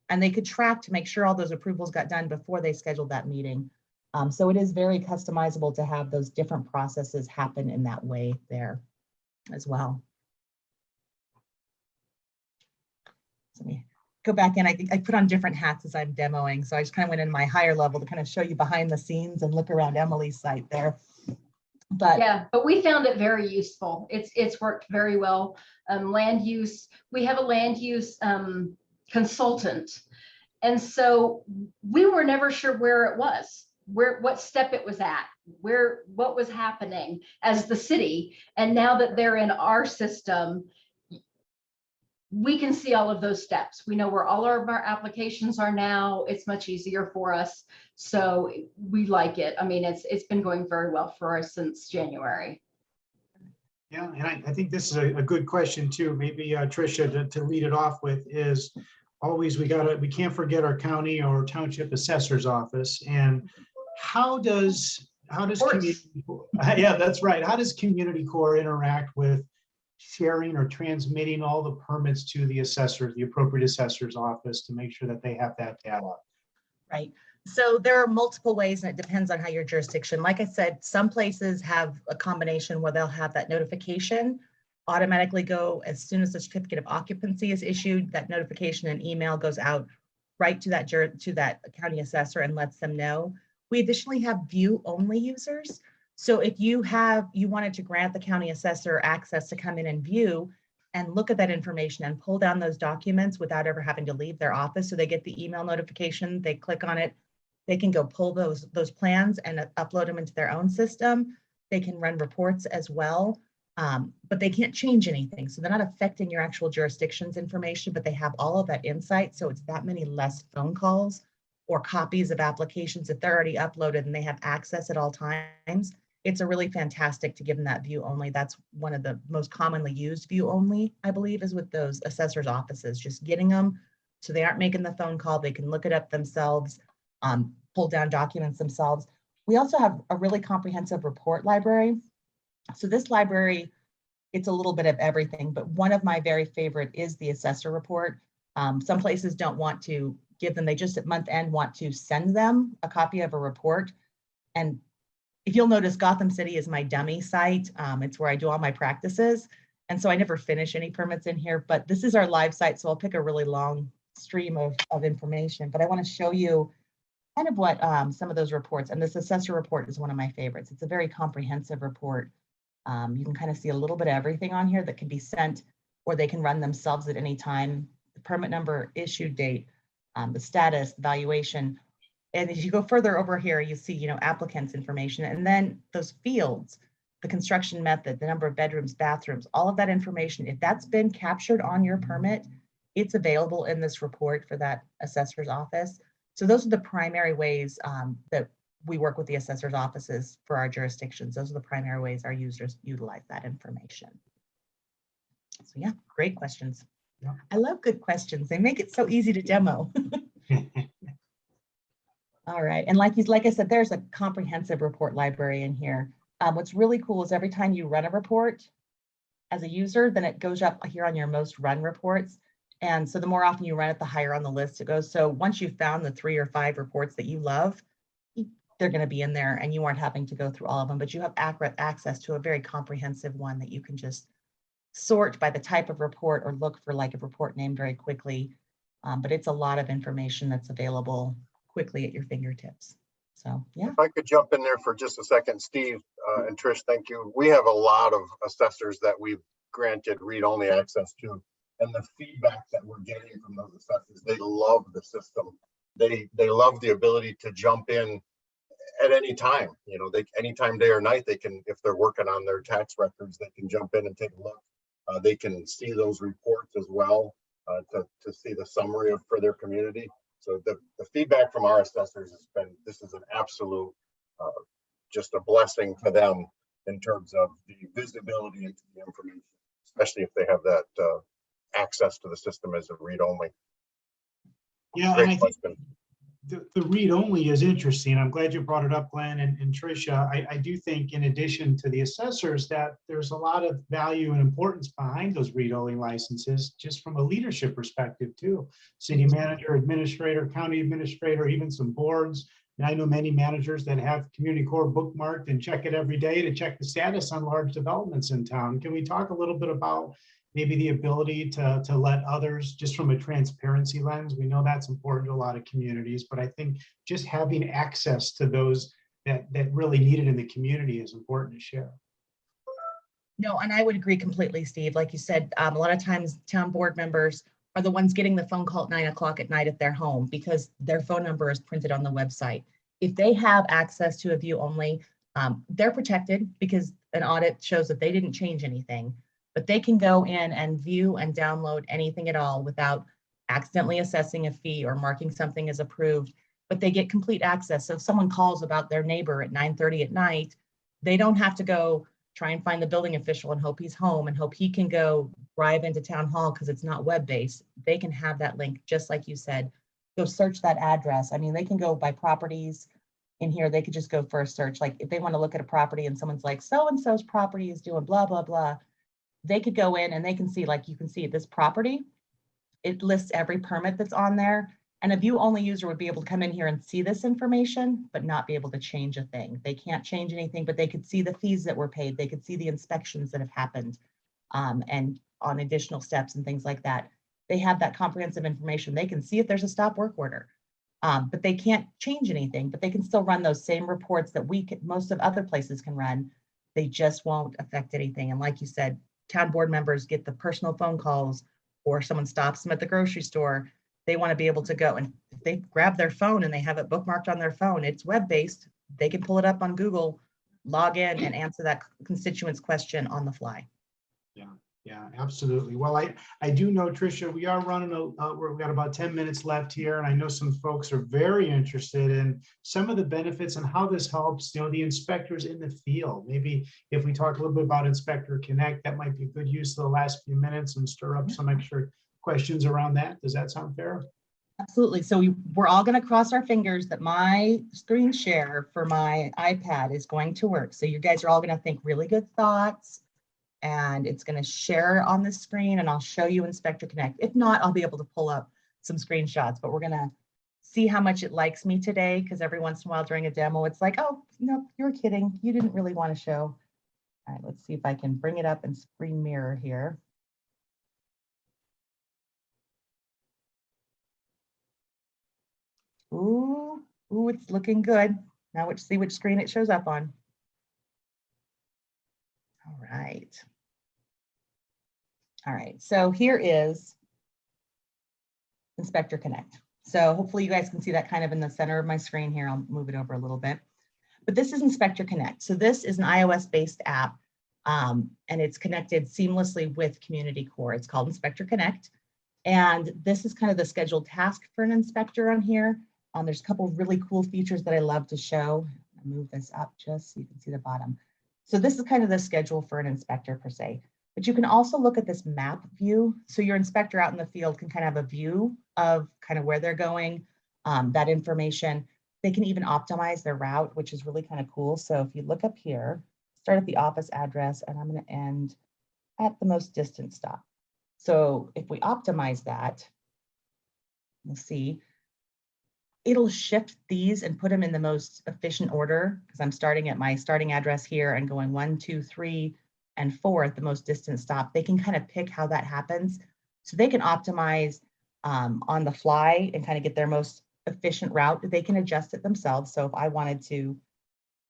And they could track to make sure all those approvals got done before they scheduled that meeting. So it is very customizable to have those different processes happen in that way there as well. So let me go back in. I put on different hats as I'm demoing. So I just kind of went in my higher level to kind of show you behind the scenes and look around Emily's site there. But yeah, but we found it very useful. It's worked very well. Land use, we have a land use consultant. And so we were never sure where it was, what step it was at, what was happening as the city. And now that they're in our system, we can see all of those steps. We know where all of our applications are now. It's much easier for us. So we like it. I mean, it's been going very well for us since January. Yeah, and I think this is a good question too. Maybe Tricia to lead it off with is always we can't forget our county or township assessor's office. And how does CommunityCore, yeah, that's right. How does CommunityCore interact with sharing or transmitting all the permits to the assessor, the appropriate assessor's office, to make sure that they have that data? right. So there are multiple ways, and it depends on how your jurisdiction. Like I said, some places have a combination where they'll have that notification automatically go as soon as the certificate of occupancy is issued. That notification and email goes out right to that county assessor and lets them know. We additionally have view-only users. So if you wanted to grant the county assessor access to come in and view and look at that information and pull down those documents without ever having to leave their office, so they get the email notification, they click on it, they can go pull those plans and upload them into their own system. They can run reports as well, but they can't change anything. So they're not affecting your actual jurisdiction's information, but they have all of that insight. So it's that many less phone calls or copies of applications if they're already uploaded and they have access at all times. It's a really fantastic to give them that view only. That's one of the most commonly used view only, I believe, is with those assessors' offices, just getting them so they aren't making the phone call. They can look it up themselves, pull down documents themselves. We also have a really comprehensive report library. So this library, it's a little bit of everything, but one of my very favorite is the assessor report. Some places don't want to give them, they just at month end want to send them a copy of a report. And if you'll notice, Gotham City is my dummy site. It's where I do all my practices. And so I never finish any permits in here, but this is our live site. So I'll pick a really long stream of information, but I want to show you kind of what some of those reports, and this assessor report is one of my favorites. It's a very comprehensive report. You can kind of see a little bit of everything on here that can be sent, or they can run themselves at any time. The permit number, issue date, the status, the valuation. And as you go further over here, you see, applicants information, and then those fields, the construction method, the number of bedrooms, bathrooms, all of that information. If that's been captured on your permit, it's available in this report for that assessor's office. So those are the primary ways that we work with the assessor's offices for our jurisdictions. Those are the primary ways our users utilize that information. So yeah, great questions. Yeah. I love good questions. They make it so easy to demo. All right, and like I said, there's a comprehensive report library in here. What's really cool is every time you run a report as a user, then it goes up here on your most run reports. And so the more often you run it, the higher on the list it goes. So once you've found the 3 or 5 reports that you love, they're going to be in there, and you aren't having to go through all of them, but you have access to a very comprehensive one that you can just sort by the type of report or look for like a report name very quickly. But it's a lot of information that's available quickly at your fingertips. So yeah. If I could jump in there for just a second, Steve and Trish, thank you. We have a lot of assessors that we've granted read-only access to, and the feedback that we're getting from those assessors, they love the system. They love the ability to jump in at any time. Anytime, day or night, they can, if they're working on their tax records, they can jump in and take a look. They can see those reports as well to see the summary for their community. So the feedback from our assessors has been, this is an absolute, just a blessing for them in terms of the visibility into the information, especially if they have that access to the system as a read-only. Yeah, Great and I think question. the read-only is interesting. I'm glad you brought it up, Glenn and Tricia. I do think, in addition to the assessors, that there's a lot of value and importance behind those read-only licenses, just from a leadership perspective too. City manager, administrator, county administrator, even some boards. And I know many managers that have CommunityCore bookmarked and check it every day to check the status on large developments in town. Can we talk a little bit about maybe the ability to let others, just from a transparency lens? We know that's important to a lot of communities, but I think just having access to those that really need it in the community is important to share. No, and I would agree completely, Steve. Like you said, a lot of times town board members are the ones getting the phone call at 9 o'clock at night at their home because their phone number is printed on the website. If they have access to a view only, they're protected because an audit shows that they didn't change anything. But they can go in and view and download anything at all without accidentally assessing a fee or marking something as approved, but they get complete access. So if someone calls about their neighbor at 9:30 at night, they don't have to go try and find the building official and hope he's home and hope he can go drive into town hall because it's not web-based. They can have that link, just like you said, go search that address. I mean, they can go by properties in here. They could just go for a search. Like if they want to look at a property and someone's like, so-and-so's property is doing blah, blah, blah. They could go in and they can see, like you can see this property, it lists every permit that's on there. And a view-only user would be able to come in here and see this information, but not be able to change a thing. They can't change anything, but they could see the fees that were paid. They could see the inspections that have happened and on additional steps and things like that. They have that comprehensive information. They can see if there's a stop work order, but they can't change anything, but they can still run those same reports that most of other places can run. They just won't affect anything. And like you said, town board members get the personal phone calls, or someone stops them at the grocery store. They want to be able to go, and if they grab their phone and they have it bookmarked on their phone, it's web-based. They can pull it up on Google, log in and answer that constituent's question on the fly. Yeah, absolutely. Well, I do know, Tricia, we are running we've got about 10 minutes left here, and I know some folks are very interested in some of the benefits and how this helps, the inspectors in the field. Maybe if we talk a little bit about InspectorConnect, that might be a good use of the last few minutes and stir up some extra questions around that. Does that sound fair? Absolutely. So we're all going to cross our fingers that my screen share for my iPad is going to work. So you guys are all going to think really good thoughts, and it's going to share on the screen, and I'll show you InspectorConnect. If not, I'll be able to pull up some screenshots, but we're going to see how much it likes me today, because every once in a while during a demo, it's like, oh, no, you're kidding. You didn't really want to show. All right, let's see if I can bring it up and screen mirror here. Ooh, ooh, it's looking good. Now let's see which screen it shows up on. All right. All right, so here is InspectorConnect. So hopefully you guys can see that kind of in the center of my screen here. I'll move it over a little bit. But this is InspectorConnect. So this is an iOS-based app, and it's connected seamlessly with CommunityCore. It's called InspectorConnect. And this is kind of the scheduled task for an inspector on here. There's a couple of really cool features that I love to show. I'll move this up just so you can see the bottom. So this is kind of the schedule for an inspector per se. But you can also look at this map view. So your inspector out in the field can kind of have a view of kind of where they're going, that information. They can even optimize their route, which is really kind of cool. So if you look up here, start at the office address, and I'm going to end at the most distant stop. So if we optimize that, we'll see, it'll shift these and put them in the most efficient order, because I'm starting at my starting address here and going 1, 2, 3, and 4 at the most distant stop. They can kind of pick how that happens. So they can optimize on the fly and kind of get their most efficient route. They can adjust it themselves. So if I wanted to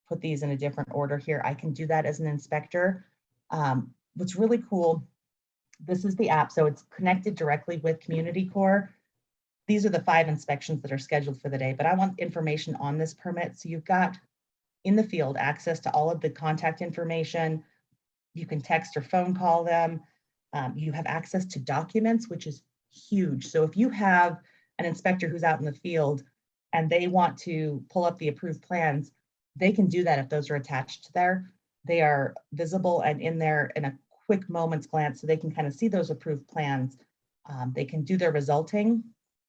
put these in a different order here, I can do that as an inspector. What's really cool, this is the app. So it's connected directly with CommunityCore. These are the 5 inspections that are scheduled for the day, but I want information on this permit. So you've got in the field access to all of the contact information. You can text or phone call them. You have access to documents, which is huge. So if you have an inspector who's out in the field and they want to pull up the approved plans, they can do that if those are attached there. They are visible and in there in a quick moment's glance, so they can kind of see those approved plans. They can do their resulting.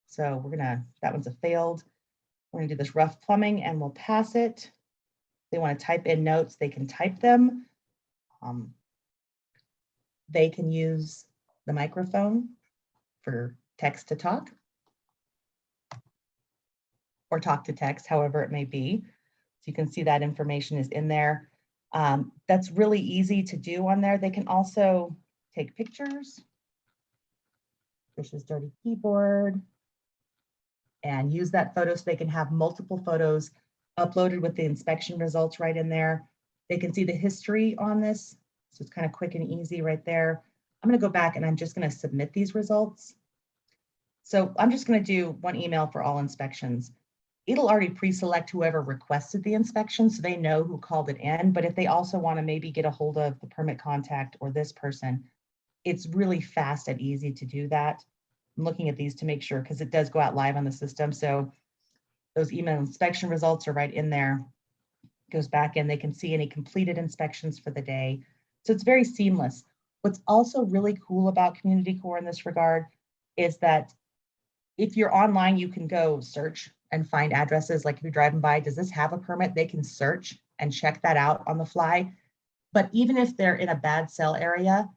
So that one's a failed. We're gonna do this rough plumbing and we'll pass it. They want to type in notes, they can type them. They can use the microphone for text to talk or talk to text, however it may be. So you can see that information is in there. That's really easy to do on there. They can also take pictures. Trish's dirty keyboard. And use that photo so they can have multiple photos uploaded with the inspection results right in there. They can see the history on this. So it's kind of quick and easy right there. I'm going to go back and I'm just going to submit these results. So I'm just going to do one email for all inspections. It'll already pre-select whoever requested the inspection so they know who called it in. But if they also want to maybe get a hold of the permit contact or this person, it's really fast and easy to do that. I'm looking at these to make sure because it does go out live on the system. So those email inspection results are right in there. Goes back in, they can see any completed inspections for the day. So it's very seamless. What's also really cool about CommunityCore in this regard is that if you're online, you can go search and find addresses. Like if you're driving by, does this have a permit? They can search and check that out on the fly. But even if they're in a bad cell area,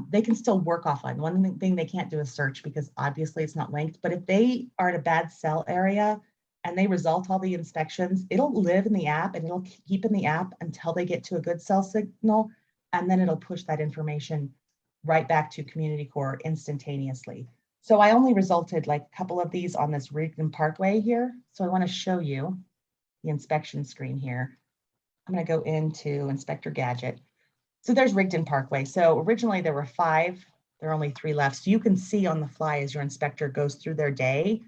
they can still work offline. One thing they can't do is search because obviously it's not linked. But if they are in a bad cell area and they result all the inspections, it'll live in the app and it'll keep in the app until they get to a good cell signal. And then it'll push that information right back to CommunityCore instantaneously. So I only resulted like a couple of these on this Rigdon Parkway here. So I want to show you the inspection screen here. I'm going to go into Inspector Gadget. So there's Rigdon Parkway. So originally there were 5, there are only 3 left. So you can see on the fly as your inspector goes through their day.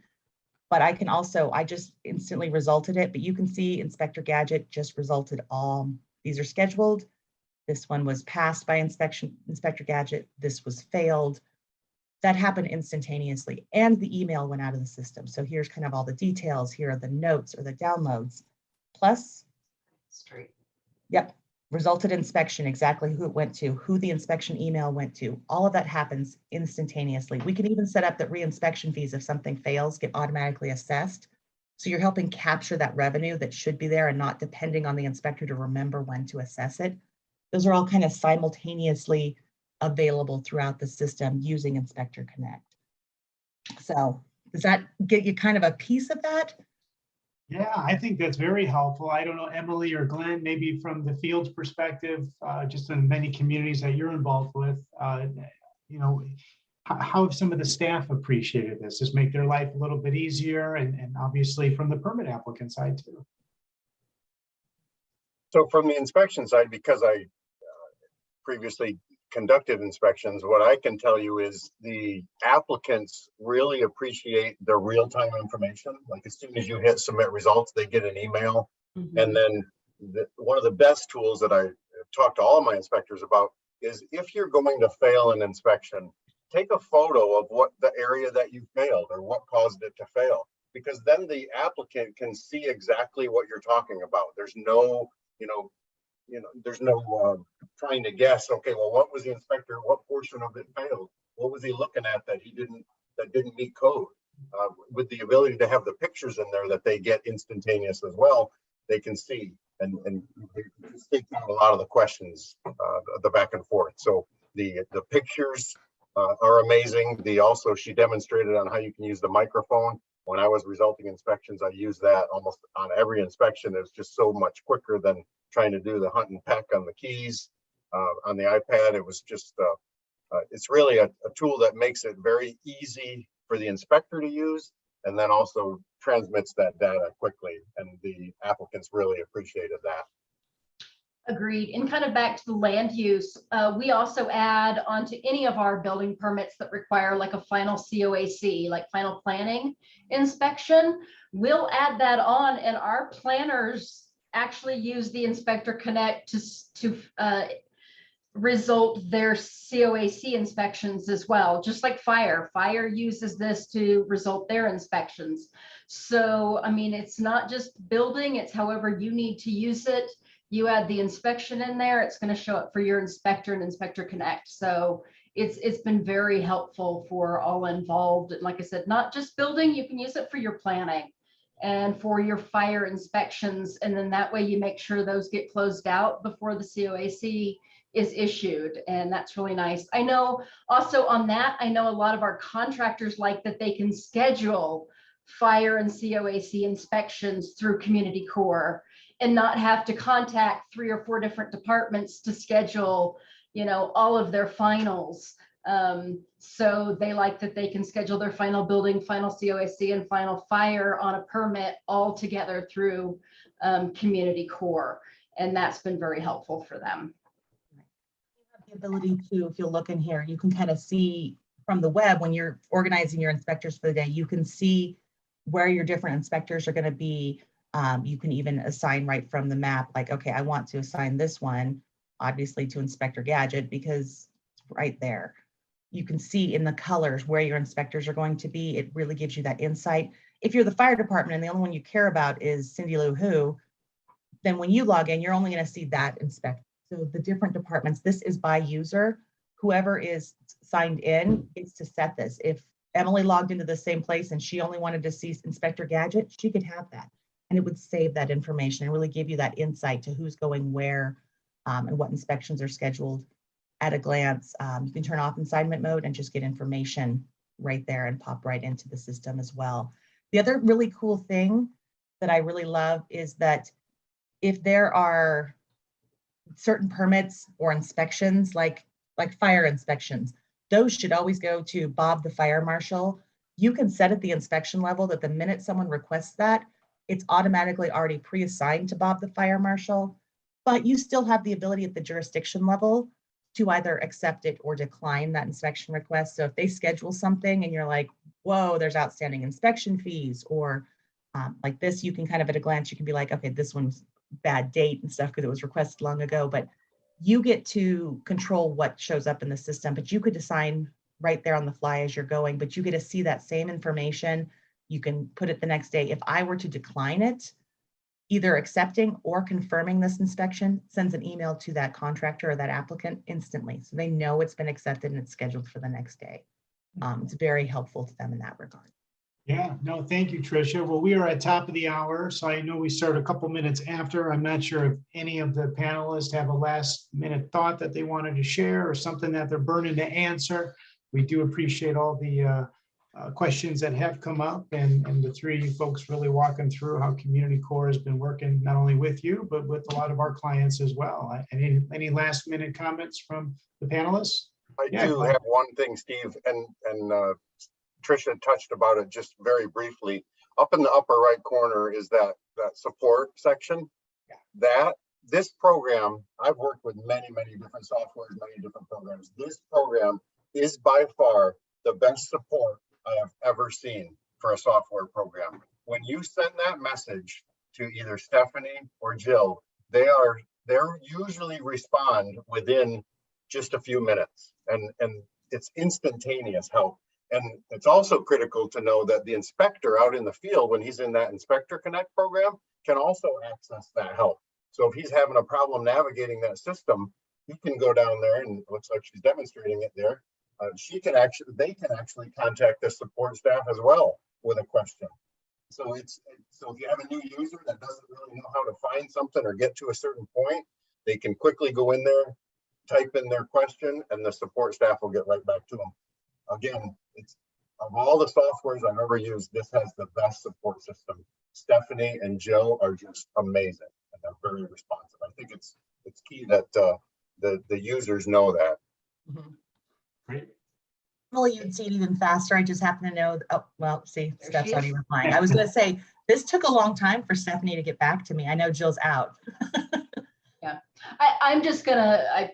But I can also, I just instantly resulted it, but you can see Inspector Gadget just resulted all. These are scheduled. This one was passed by Inspector Gadget. This was failed. That happened instantaneously. And the email went out of the system. So here's kind of all the details. Here are the notes or the downloads. Plus, Straight. Yep. Resulted inspection, exactly who it went to, who the inspection email went to. All of that happens instantaneously. We can even set up that reinspection fees, if something fails, get automatically assessed. So you're helping capture that revenue that should be there and not depending on the inspector to remember when to assess it. Those are all kind of simultaneously available throughout the system using InspectorConnect. So does that get you kind of a piece of that? Yeah, I think that's very helpful. I don't know, Emily or Glenn, maybe from the field's perspective, just in many communities that you're involved with, you know, how have some of the staff appreciated this? Just make their life a little bit easier, and obviously from the permit applicant side too. So from the inspection side, because I previously conducted inspections, what I can tell you is the applicants really appreciate the real-time information. Like as soon as you hit submit results, they get an email. And then one of the best tools that I talk to all my inspectors about is if you're going to fail an inspection, take a photo of what the area that you failed or what caused it to fail, because then the applicant can see exactly what you're talking about. There's no, there's no trying to guess, okay, well, what was the inspector, what portion of it failed? What was he looking at that didn't meet code? With the ability to have the pictures in there that they get instantaneous as well, they can see and take out a lot of the questions, the back and forth. So the pictures are amazing. She demonstrated on how you can use the microphone. When I was resulting inspections, I used that almost on every inspection. It was just so much quicker than trying to do the hunt and peck on the keys on the iPad. It was just, it's really a tool that makes it very easy for the inspector to use, and then also transmits that data quickly. And the applicants really appreciated that. Agreed. And kind of back to the land use, we also add onto any of our building permits that require like a final COAC, like final planning inspection. We'll add that on, and our planners actually use the InspectorConnect to result their COAC inspections as well, just like fire. Fire uses this to result their inspections. So, I mean, it's not just building, it's however you need to use it. You add the inspection in there, it's going to show up for your inspector and InspectorConnect. So it's been very helpful for all involved. And like I said, not just building, you can use it for your planning and for your fire inspections. And then that way you make sure those get closed out before the COAC is issued. And that's really nice. I know also on that, I know a lot of our contractors like that they can schedule fire and COAC inspections through CommunityCore and not have to contact 3 or 4 different departments to schedule, all of their finals. So they like that they can schedule their final building, final COAC, and final fire on a permit all together through CommunityCore. And that's been very helpful for them. You have the ability to, if you'll look in here, you can kind of see from the web when you're organizing your inspectors for the day, you can see where your different inspectors are going to be. You can even assign right from the map, like, okay, I want to assign this one, obviously, to Inspector Gadget because it's right there. You can see in the colors where your inspectors are going to be. It really gives you that insight. If you're the fire department and the only one you care about is Cindy Lou Who, then when you log in, you're only going to see that inspector. So the different departments, this is by user. Whoever is signed in is to set this. If Emily logged into the same place and she only wanted to see Inspector Gadget, she could have that. And it would save that information and really give you that insight to who's going where and what inspections are scheduled at a glance. You can turn off assignment mode and just get information right there and pop right into the system as well. The other really cool thing that I really love is that if there are certain permits or inspections, like fire inspections, those should always go to Bob the fire marshal. You can set at the inspection level that the minute someone requests that, it's automatically already pre-assigned to Bob the fire marshal, but you still have the ability at the jurisdiction level to either accept it or decline that inspection request. So if they schedule something and you're like, whoa, there's outstanding inspection fees, or like this, you can kind of at a glance, you can be like, okay, this one's bad date and stuff because it was requested long ago, but you get to control what shows up in the system, but you could assign right there on the fly as you're going, but you get to see that same information. You can put it the next day. If I were to decline it, either accepting or confirming this inspection sends an email to that contractor or that applicant instantly. So they know it's been accepted and it's scheduled for the next day. It's very helpful to them in that regard. Yeah, no, thank you, Tricia. Well, we are at top of the hour, so I know we start a couple minutes after. I'm not sure if any of the panelists have a last minute thought that they wanted to share or something that they're burning to answer. We do appreciate all the questions that have come up and the 3 of you folks really walking through how CommunityCore has been working not only with you, but with a lot of our clients as well. Any last minute comments from the panelists? I Yeah, do go ahead. have one thing, Steve, and Tricia touched about it just very briefly. Up in the upper right corner is that support section. This program, I've worked with many different softwares, many different programs. This program is by far the best support I have ever seen for a software program. When you send that message to either Stephanie or Jill, they're usually respond within just a few minutes, and it's instantaneous help. And it's also critical to know that the inspector out in the field, when he's in that InspectorConnect program, can also access that help. So if he's having a problem navigating that system, he can go down there, and it looks like she's demonstrating it there. They can actually contact the support staff as well with a question. So if you have a new user that doesn't really know how to find something or get to a certain point, they can quickly go in there, type in their question, and the support staff will get right back to them. Again, it's of all the softwares I've ever used, this has the best support system. Stephanie and Jill are just amazing, and they're very responsive. I think it's key that the users know that. Great. Normally you'd see it even faster. I just happen to know. Oh, well, see, There Steph's she already is. replying. I was going to say, this took a long time for Stephanie to get back to me. I know Jill's out. I'm just gonna,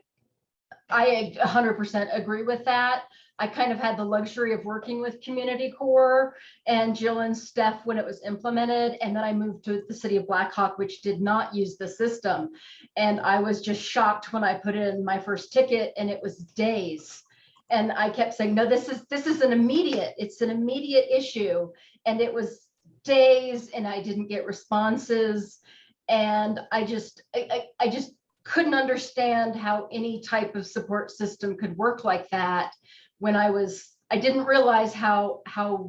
I 100% agree with that. I kind of had the luxury of working with CommunityCore and Jill and Steph when it was implemented. And then I moved to the city of Blackhawk, which did not use the system. And I was just shocked when I put in my first ticket and it was days. And I kept saying, no, this is an immediate, it's an immediate issue. And it was days and I didn't get responses. And I just couldn't understand how any type of support system could work like that when I didn't realize how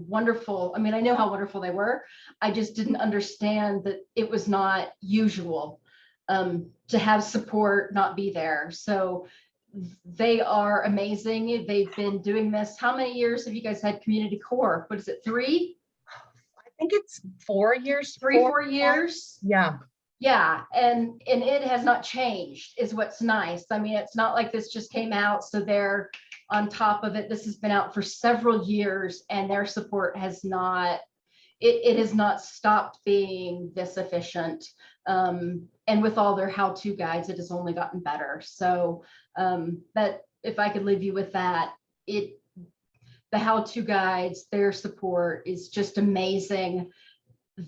wonderful, I mean, I know how wonderful they were. I just didn't understand that it was not usual to have support not be there. So they are amazing. They've been doing this. How many years have you guys had CommunityCore? What is it, 3? I think it's 4 years. 4 years? Yeah. Yeah, and it has not changed is what's nice. I mean, it's not like this just came out, so they're on top of it. This has been out for several years and their support has not, it has not stopped being this efficient. And with all their how-to guides, it has only gotten better. So that if I could leave you with that, the how-to guides, their support is just amazing.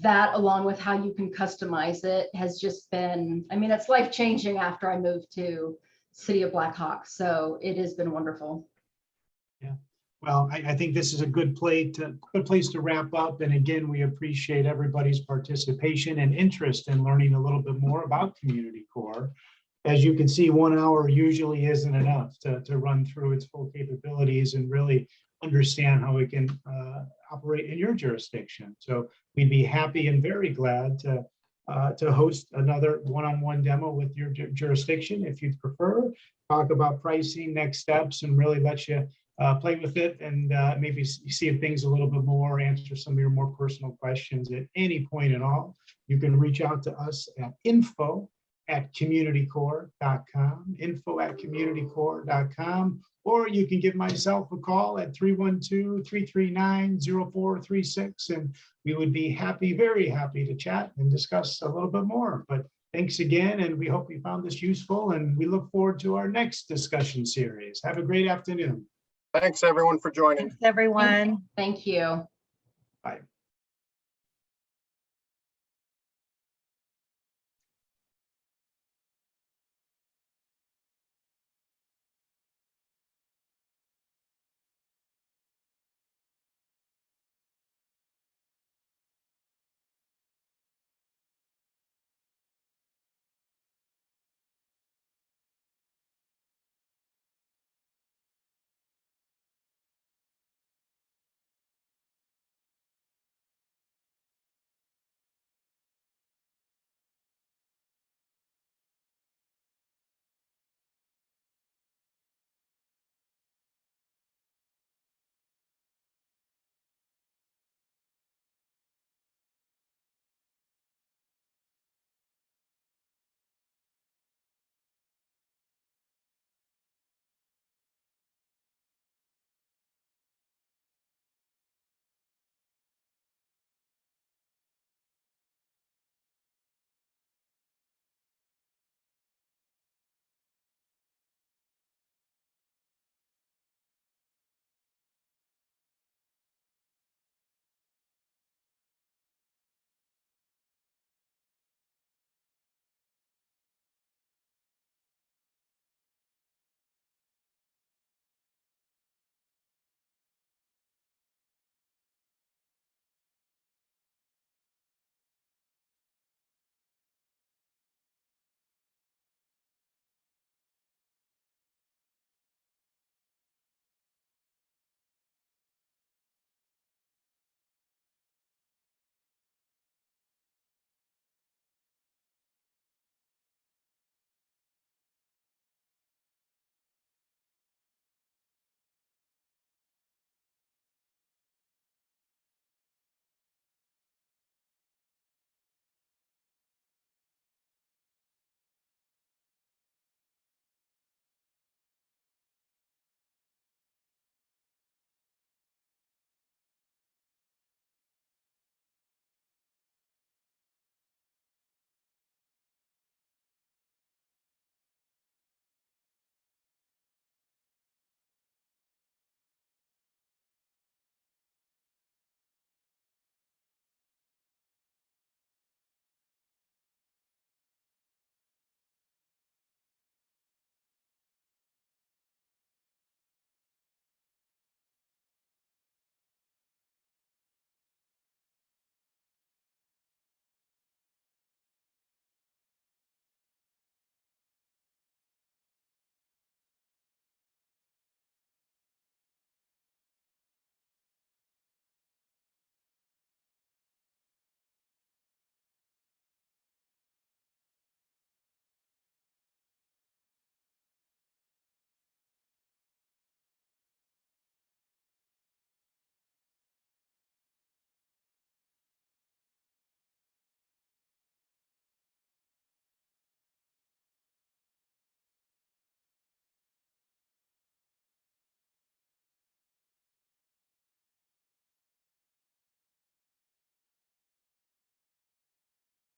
That along with how you can customize it has just been, I mean, it's life-changing after I moved to City of Blackhawk. So it has been wonderful. Yeah. Well, I think this is a good place to wrap up. And again, we appreciate everybody's participation and interest in learning a little bit more about CommunityCore. As you can see, 1 hour usually isn't enough to run through its full capabilities and really understand how it can operate in your jurisdiction. So we'd be happy and very glad to host another one-on-one demo with your jurisdiction if you prefer, talk about pricing, next steps, and really let you play with it and maybe see if things a little bit more, answer some of your more personal questions at any point at all. You can reach out to us at info@communitycore.com, info@communitycore.com, or you can give myself a call at 312-339-0436, and we would be happy, very happy to chat and discuss a little bit more. But thanks again, and we hope you found this useful, and we look forward to our next discussion series. Have a great afternoon. Thanks everyone for joining. Thanks, everyone. Thank you. Bye.